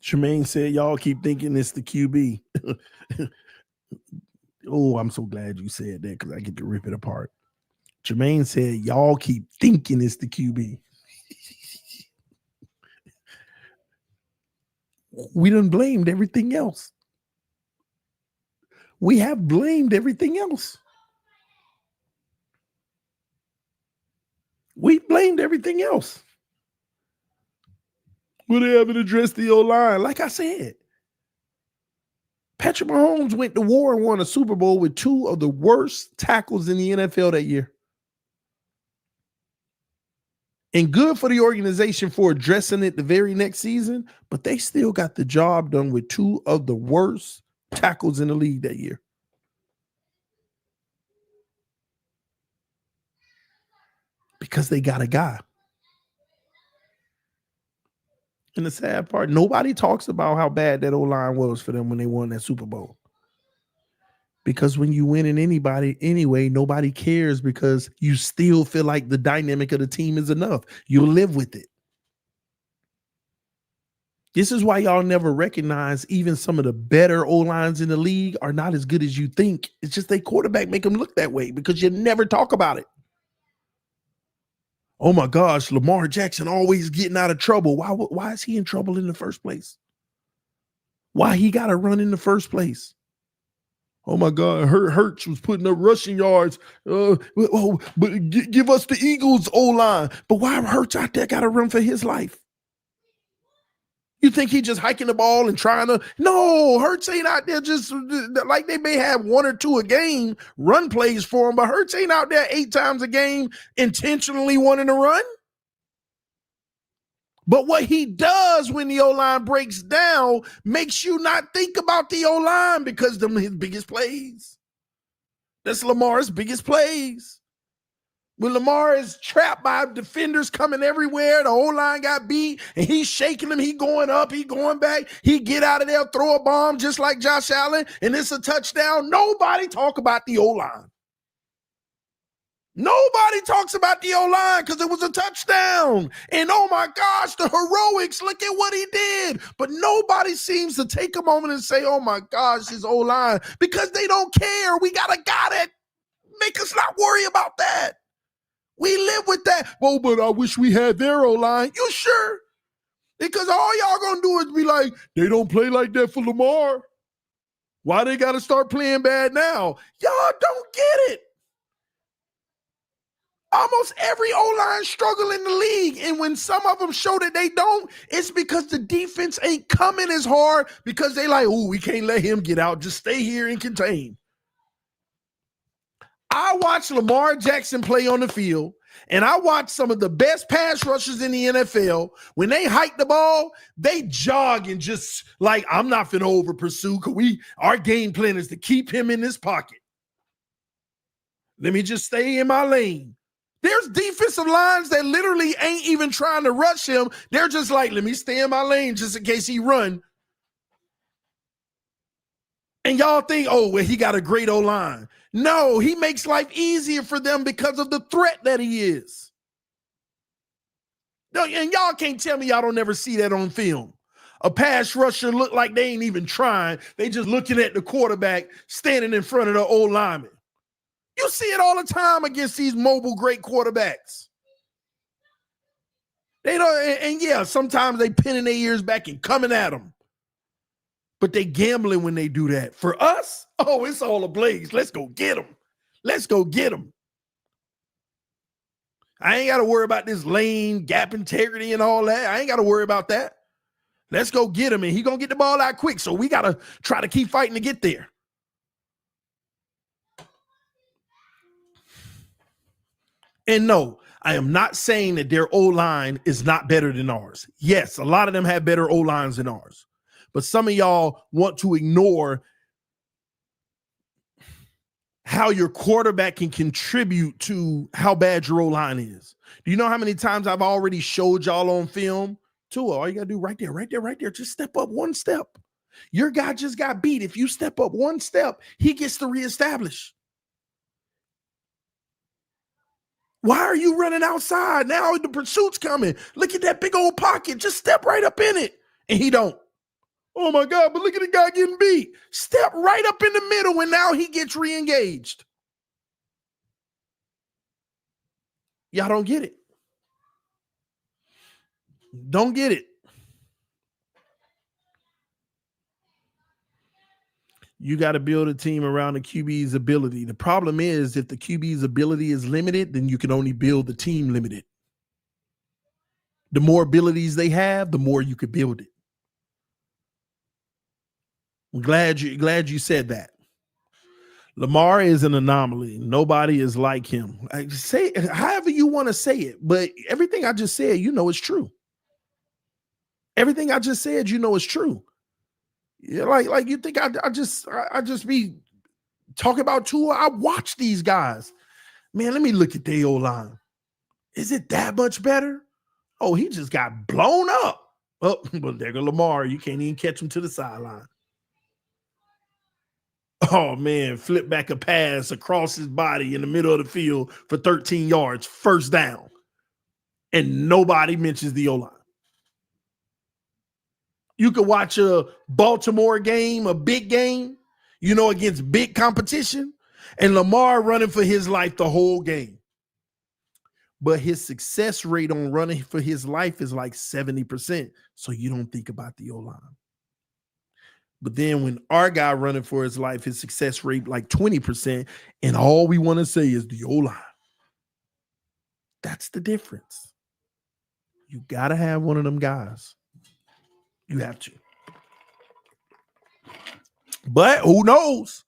Tremaine said, y'all keep thinking it's the QB. Oh, I'm so glad you said that because I get to rip it apart. Jermaine said, y'all keep thinking it's the QB. We done blamed everything else. We have blamed everything else. We blamed everything else. Well, they haven't addressed the O-line. Like I said, Patrick Mahomes went to war and won a Super Bowl with 2 of the worst tackles in the NFL that year. And good for the organization for addressing it the very next season, but they still got the job done with 2 of the worst tackles in the league that year. Because they got a guy. And the sad part, nobody talks about how bad that O-line was for them when they won that Super Bowl. Because when you win in anybody anyway, nobody cares because you still feel like the dynamic of the team is enough. You'll live with it. This is why y'all never recognize even some of the better O-lines in the league are not as good as you think. It's just they quarterback make them look that way because you never talk about it. Oh my gosh, Lamar Jackson always getting out of trouble. Why is he in trouble in the first place? Why he got to run in the first place? Oh my God, Hurts was putting up rushing yards. But give us the Eagles O-line. But why Hurts out there got to run for his life? You think he just hiking the ball and trying to? No, Hurts ain't out there just like they may have 1 or 2 a game run plays for him, but Hurts ain't out there 8 times a game intentionally wanting to run. But what he does when the O-line breaks down makes you not think about the O-line because them his biggest plays. That's Lamar's biggest plays. When Lamar is trapped by defenders coming everywhere, the O-line got beat, and he's shaking them. He going up, he going back. He get out of there, throw a bomb just like Josh Allen, and it's a touchdown. Nobody talk about the O-line. Nobody talks about the O-line because it was a touchdown. And oh my gosh, the heroics, look at what he did. But nobody seems to take a moment and say, oh my gosh, his O-line, because they don't care. We got a guy that make us not worry about that. We live with that. Oh, but I wish we had their O-line. You sure? Because all y'all gonna do is be like, they don't play like that for Lamar. Why they got to start playing bad now? Y'all don't get it. Almost every O-line struggle in the league. And when some of them show that they don't, it's because the defense ain't coming as hard because they like, oh, we can't let him get out. Just stay here and contain. I watched Lamar Jackson play on the field, and I watched some of the best pass rushers in the NFL. When they hike the ball, they jog and just like, I'm not finna over pursue because our game plan is to keep him in this pocket. Let me just stay in my lane. There's defensive lines that literally ain't even trying to rush him. They're just like, let me stay in my lane just in case he run. And y'all think, oh, well, he got a great O-line. No, he makes life easier for them because of the threat that he is. And y'all can't tell me y'all don't never see that on film. A pass rusher look like they ain't even trying. They just looking at the quarterback standing in front of the old lineman. You see it all the time against these mobile great quarterbacks. They don't, and yeah, sometimes they pinning their ears back and coming at them. But they gambling when they do that. For us, oh, it's all ablaze. Let's go get them. Let's go get them. I ain't got to worry about this lane, gap integrity, and all that. I ain't got to worry about that. Let's go get him, and he going to get the ball out quick, so we got to try to keep fighting to get there. And no, I am not saying that their O-line is not better than ours. Yes, a lot of them have better O-lines than ours. But some of y'all want to ignore how your quarterback can contribute to how bad your O-line is. Do you know how many times I've already showed y'all on film? Tua, all you got to do right there. Just step up one step. Your guy just got beat. If you step up one step, he gets to reestablish. Why are you running outside? Now the pursuit's coming. Look at that big old pocket. Just step right up in it. And he don't. Oh, my God, but look at the guy getting beat. Step right up in the middle, and now he gets re-engaged. Y'all don't get it. Don't get it. You got to build a team around the QB's ability. The problem is if the QB's ability is limited, then you can only build the team limited. The more abilities they have, the more you could build it. I'm glad you said that. Lamar is an anomaly. Nobody is like him. Say it however you want to say it, but everything I just said, you know, is true. Everything I just said, you know, is true. Yeah, like you think I just be talking about Tua? I watch these guys. Man, let me look at their O-line. Is it that much better? Oh, he just got blown up. Oh, well, there go Lamar. You can't even catch him to the sideline. Oh, man, flip back a pass across his body in the middle of the field for 13 yards, first down. And nobody mentions the O-line. You could watch a Baltimore game, a big game, you know, against big competition, and Lamar running for his life the whole game. But his success rate on running for his life is like 70%. So you don't think about the O-line. But then when our guy running for his life, his success rate like 20%, and all we want to say is the O-line. That's the difference. You got to have one of them guys. You have to. But who knows?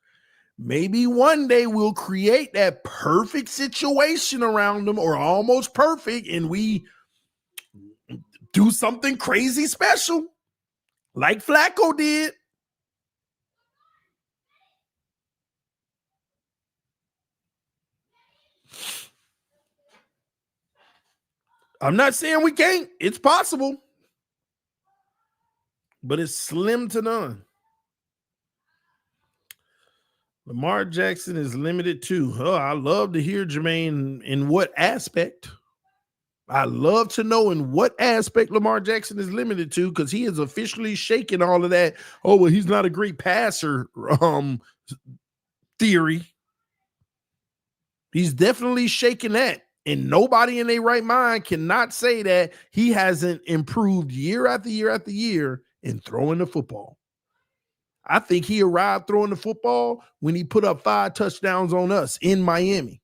Maybe one day we'll create that perfect situation around them, or almost perfect, and we do something crazy special like Flacco did. I'm not saying we can't. It's possible. But it's slim to none. Lamar Jackson is limited too. Oh, I love to hear, Jermaine, in what aspect. I love to know in what aspect Lamar Jackson is limited to, because he is officially shaking all of that. Oh, well, he's not a great passer theory. He's definitely shaking that. And nobody in their right mind cannot say that he hasn't improved year after year after year in throwing the football. I think he arrived throwing the football when he put up 5 touchdowns on us in Miami.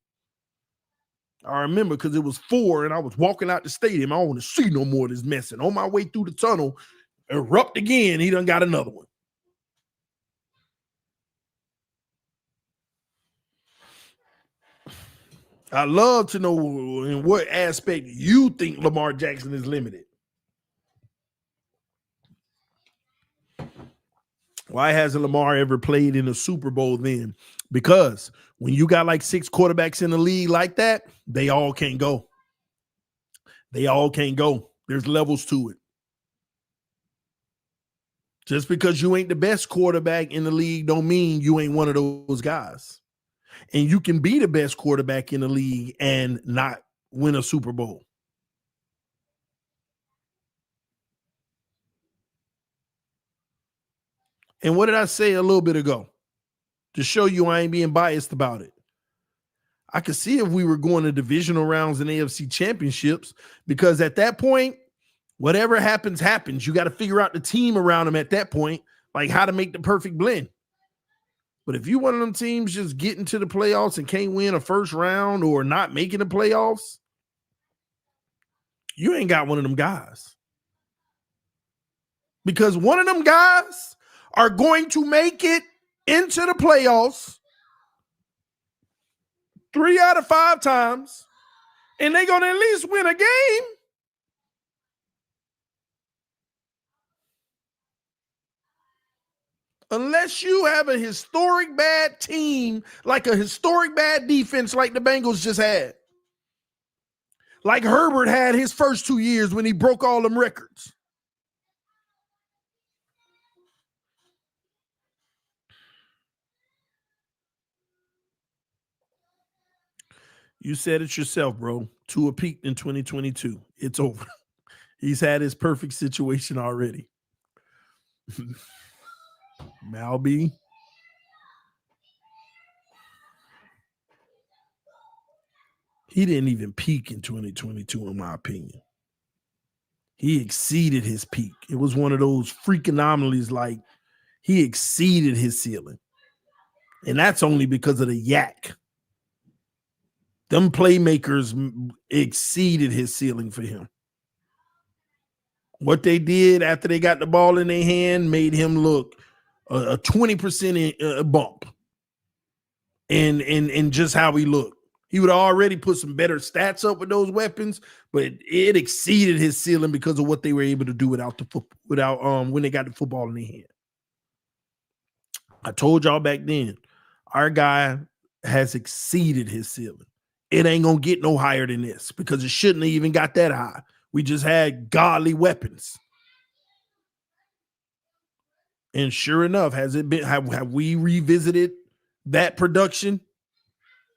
I remember because it was 4 and I was walking out the stadium. I don't want to see no more of this mess. And on my way through the tunnel, erupt again. He done got another one. I love to know in what aspect you think Lamar Jackson is limited. Why hasn't Lamar ever played in a Super Bowl then? Because when you got like 6 quarterbacks in the league like that, they all can't go. They all can't go. There's levels to it. Just because you ain't the best quarterback in the league don't mean you ain't one of those guys. And you can be the best quarterback in the league and not win a Super Bowl. And what did I say a little bit ago? To show you I ain't being biased about it. I could see if we were going to divisional rounds and AFC championships, because at that point, whatever happens, happens. You got to figure out the team around them at that point, like how to make the perfect blend. But if you one of them teams just getting to the playoffs and can't win a first round or not making the playoffs, you ain't got one of them guys. Because one of them guys are going to make it into the playoffs 3 out of 5 times, and they're going to at least win a game. Unless you have a historic bad team, like a historic bad defense like the Bengals just had. Like Herbert had his first 2 years when he broke all them records. You said it yourself, bro. Tua peaked in 2022. It's over. He's had his perfect situation already. Malby. He didn't even peak in 2022, in my opinion. He exceeded his peak. It was one of those freak anomalies, like he exceeded his ceiling. And that's only because of the yak. Them playmakers exceeded his ceiling for him. What they did after they got the ball in their hand made him look a 20% bump in just how he looked. He would already put some better stats up with those weapons, but it exceeded his ceiling because of what they were able to do without when they got the football in their hand. I told y'all back then, our guy has exceeded his ceiling. It ain't gonna get no higher than this because it shouldn't have even got that high. We just had godly weapons. And sure enough, has it been, have we revisited that production?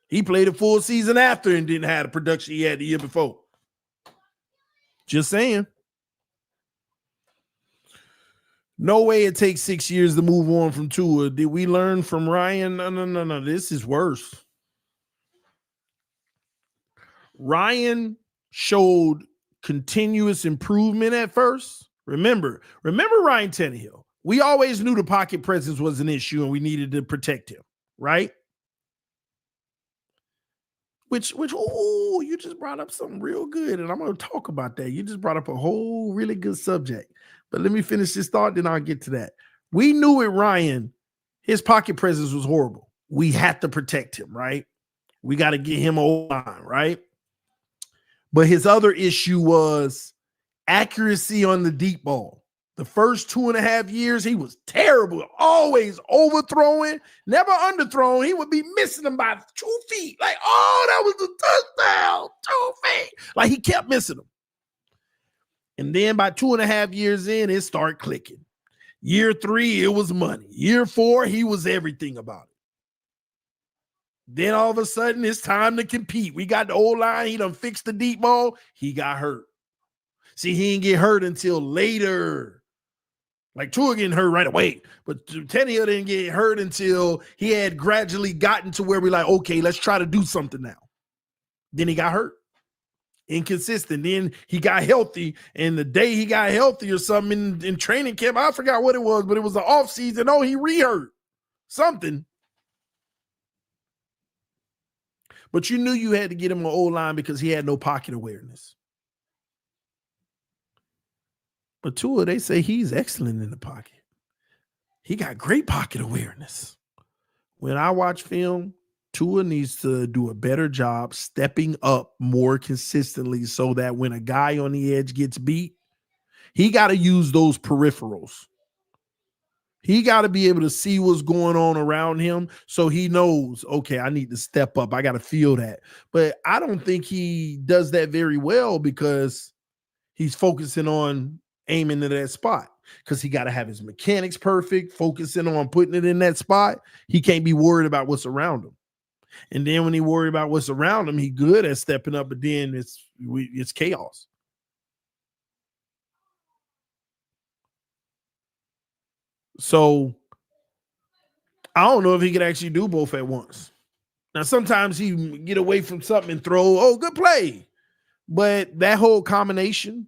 He played a full season after and didn't have the production he had the year before. Just saying. No way it takes 6 years to move on from Tua. Did we learn from Ryan? No. This is worse. Ryan showed continuous improvement at first. Remember Ryan Tannehill. We always knew the pocket presence was an issue and we needed to protect him, right? Which, you just brought up something real good, and I'm going to talk about that. You just brought up a whole really good subject. But let me finish this thought, then I'll get to that. We knew with Ryan, his pocket presence was horrible. We had to protect him, right? We got to get him a O-line, right? But his other issue was accuracy on the deep ball. The first 2.5 years, he was terrible, always overthrowing, never underthrown. He would be missing them by 2 feet. Like, oh, that was a touchdown, 2 feet. Like, he kept missing them. And then by 2.5 years in, it started clicking. Year 3, it was money. Year 4, he was everything about it. Then all of a sudden, it's time to compete. We got the O-line. He done fixed the deep ball. He got hurt. See, he didn't get hurt until later. Like Tua getting hurt right away. But Tannehill didn't get hurt until he had gradually gotten to where we're like, okay, let's try to do something now. Then he got hurt. Inconsistent. Then he got healthy. And the day he got healthy or something in training camp, I forgot what it was, but it was the offseason. Oh, he re-hurt. Something. But you knew you had to get him an O-line because he had no pocket awareness. But Tua, they say he's excellent in the pocket. He got great pocket awareness. When I watch film, Tua needs to do a better job stepping up more consistently so that when a guy on the edge gets beat, he got to use those peripherals. He got to be able to see what's going on around him so he knows, okay, I need to step up. I got to feel that. But I don't think he does that very well because he's focusing on aiming to that spot because he got to have his mechanics perfect, focusing on putting it in that spot. He can't be worried about what's around him. And then when he worry about what's around him, he good at stepping up, but then it's chaos. So I don't know if he could actually do both at once. Now, sometimes he get away from something and throw, oh, good play. But that whole combination,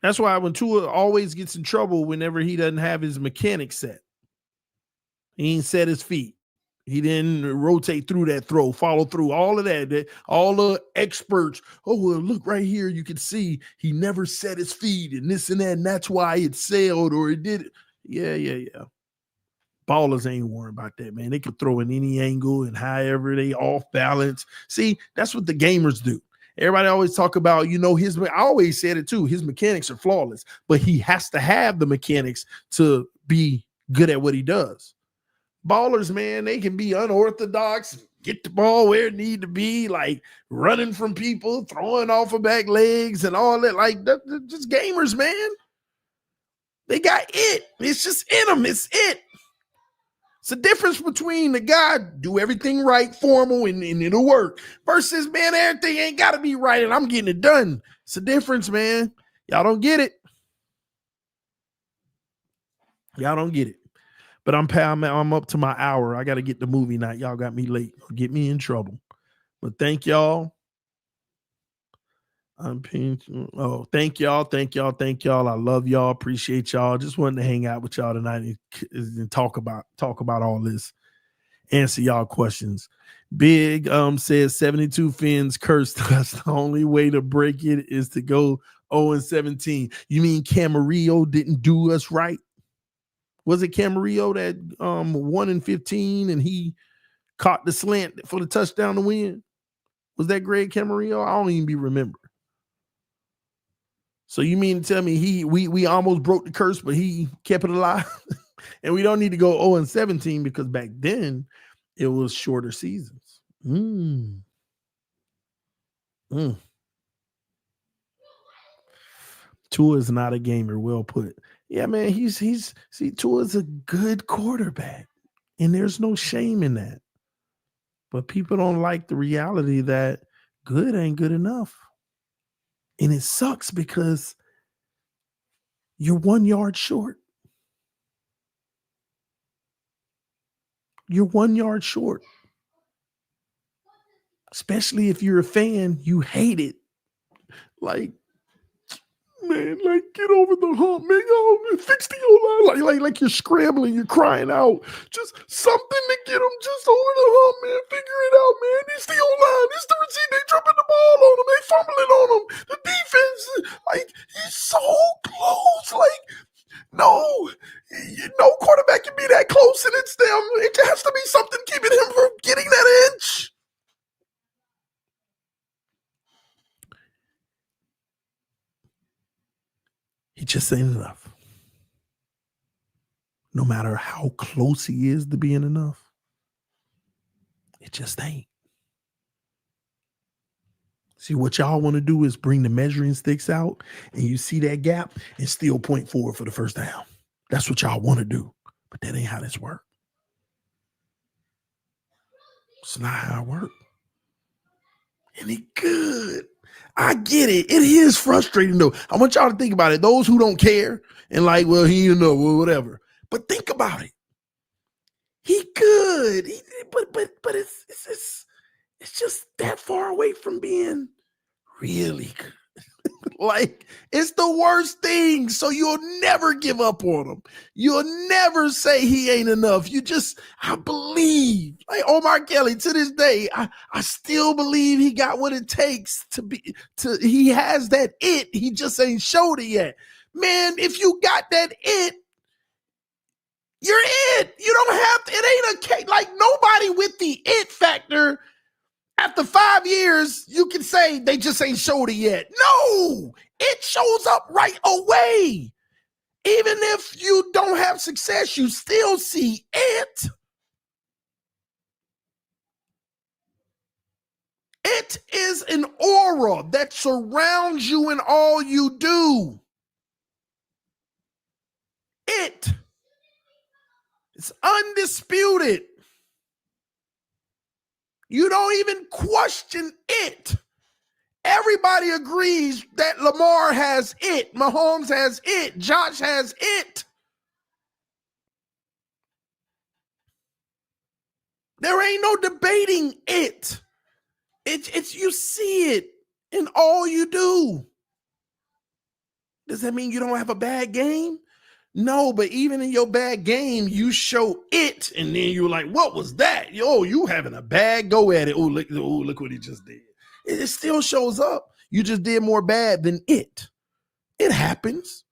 that's why when Tua always gets in trouble whenever he doesn't have his mechanics set. He ain't set his feet. He didn't rotate through that throw, follow through, all of that. All the experts, oh, well, look right here. You can see he never set his feet and this and that, and that's why it sailed or it did. Yeah. Ballers ain't worried about that, man. They can throw in any angle and however they off balance. See, that's what the gamers do. Everybody always talk about, I always said it too, his mechanics are flawless, but he has to have the mechanics to be good at what he does. Ballers, man, they can be unorthodox, get the ball where it need to be, like running from people, throwing off of back legs and all that. Like, that's just gamers, man. They got it. It's just in them. It's it. It's the difference between the guy do everything right, formal, and it'll work, versus, man, everything ain't got to be right, and I'm getting it done. It's the difference, man. Y'all don't get it. Y'all don't get it. But I'm up to my hour. I got to get the movie night. Y'all got me late. Get me in trouble. But thank y'all. Thank y'all. I love y'all. Appreciate y'all. Just wanted to hang out with y'all tonight and talk about all this. Answer y'all questions. Big says 72 fins cursed. That's the only way to break it is to go 0-17. You mean Camarillo didn't do us right? Was it Camarillo that 1-15 and he caught the slant for the touchdown to win? Was that Greg Camarillo? I don't even remember. So you mean to tell me we almost broke the curse, but he kept it alive? And we don't need to go 0-17 because back then it was shorter seasons. Tua is not a gamer. Well put. Yeah, man, Tua is a good quarterback, and there's no shame in that. But people don't like the reality that good ain't good enough. And it sucks because you're 1 yard short. You're 1 yard short. Especially if you're a fan, you hate it. Like, man, like, get over the hump, man. Oh, fix the O-line. Like you're scrambling, you're crying out. Just something to get them just over the hump, man. Figure it out, man. It's the O-line. It's the receiver. They dropping the ball on them. They fumbling on them. The defense, like, he's so close. Like, no quarterback can be that close, and it's them. It has to be something keeping him from getting that inch. He just ain't enough. No matter how close he is to being enough, it just ain't. See, what y'all want to do is bring the measuring sticks out, and you see that gap and still point forward for the first down. That's what y'all want to do, but that ain't how this works. It's not how it works. And he good. I get it. It is frustrating, though. I want y'all to think about it. Those who don't care and like, well, he didn't know, well, whatever. But think about it. He good. But it's just that far away from being really good. Like, it's the worst thing. So you'll never give up on him. You'll never say he ain't enough. I believe. Like Omar Kelly, to this day, I still believe he got what it takes he has that it. He just ain't showed it yet. Man, if you got that it, you're it. You don't have to, it ain't a case. Like, nobody with the it factor after 5 years, you can say they just ain't showed it yet. No, it shows up right away. Even if you don't have success, you still see it. It is an aura that surrounds you in all you do. It's undisputed. You don't even question it. Everybody agrees that Lamar has it. Mahomes has it. Josh has it. There ain't no debating it. It's you see it in all you do. Does that mean you don't have a bad game? No, but even in your bad game, you show it, and then you're like, "What was that? Yo, you having a bad go at it? Oh, look what he just did." It still shows up. You just did more bad than it. It happens.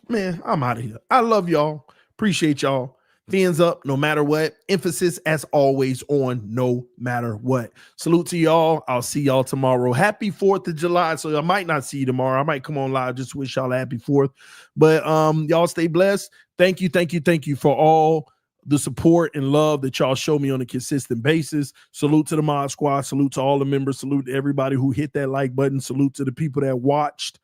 Man, I'm out of here. I love y'all. Appreciate y'all. Fins up no matter what. Emphasis as always on no matter what. Salute to y'all. I'll see y'all tomorrow. Happy 4th of July. So I might not see you tomorrow. I might come on live. Just wish y'all a happy 4th. But y'all stay blessed. Thank you for all the support and love that y'all show me on a consistent basis. Salute to the Mod Squad. Salute to all the members. Salute to everybody who hit that like button. Salute to the people that watched.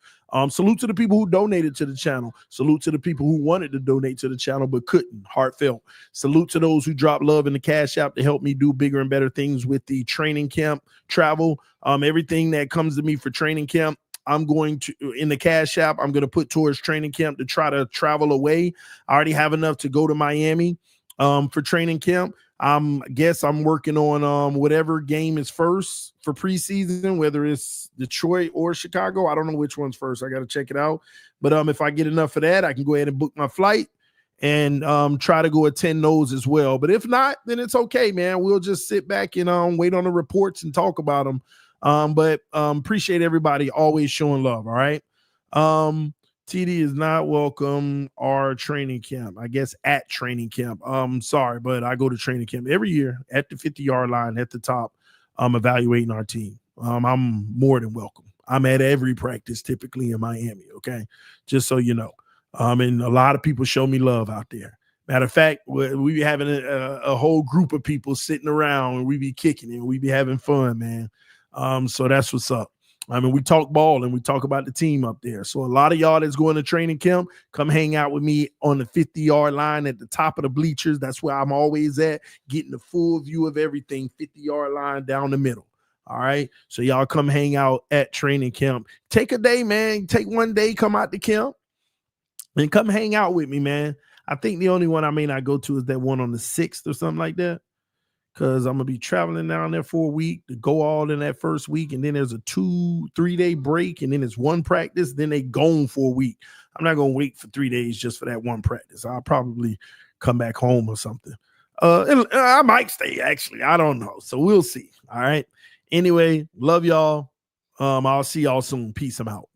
Salute to the people who donated to the channel. Salute to the people who wanted to donate to the channel but couldn't. Heartfelt. Salute to those who dropped love in the Cash App to help me do bigger and better things with the training camp travel. Everything that comes to me for training camp, I'm going to, in the Cash App, I'm going to put towards training camp to try to travel away. I already have enough to go to Miami for training camp. Guess I'm working on whatever game is first for preseason, whether it's Detroit or Chicago. I don't know which one's first. I got to check it out. But if I get enough of that, I can go ahead and book my flight and try to go attend those as well. But if not, then it's okay, man. We'll just sit back and wait on the reports and talk about them. But appreciate everybody always showing love. All right. TD is not welcome our training camp. I guess at training camp. Sorry, but I go to training camp every year at the 50-yard line at the top. I'm evaluating our team. I'm more than welcome. I'm at every practice typically in Miami. Okay, just so you know. And a lot of people show me love out there. Matter of fact, we be having a whole group of people sitting around and we be kicking it. We be having fun, man. So that's what's up. I mean, we talk ball and we talk about the team up there. So a lot of y'all that's going to training camp, come hang out with me on the 50-yard line at the top of the bleachers. That's where I'm always at, getting the full view of everything, 50-yard line down the middle. All right. So y'all come hang out at training camp. Take a day, man. Take one day, come out to camp and come hang out with me, man. I think the only one I may not go to is that one on the 6th or something like that. Because I'm going to be traveling down there for a week to go all in that first week. And then there's a 2-3 day break. And then it's one practice. Then they gone for a week. I'm not going to wait for 3 days just for that one practice. I'll probably come back home or something. I might stay, actually. I don't know. So we'll see. All right. Anyway, love y'all. I'll see y'all soon. Peace. I'm out.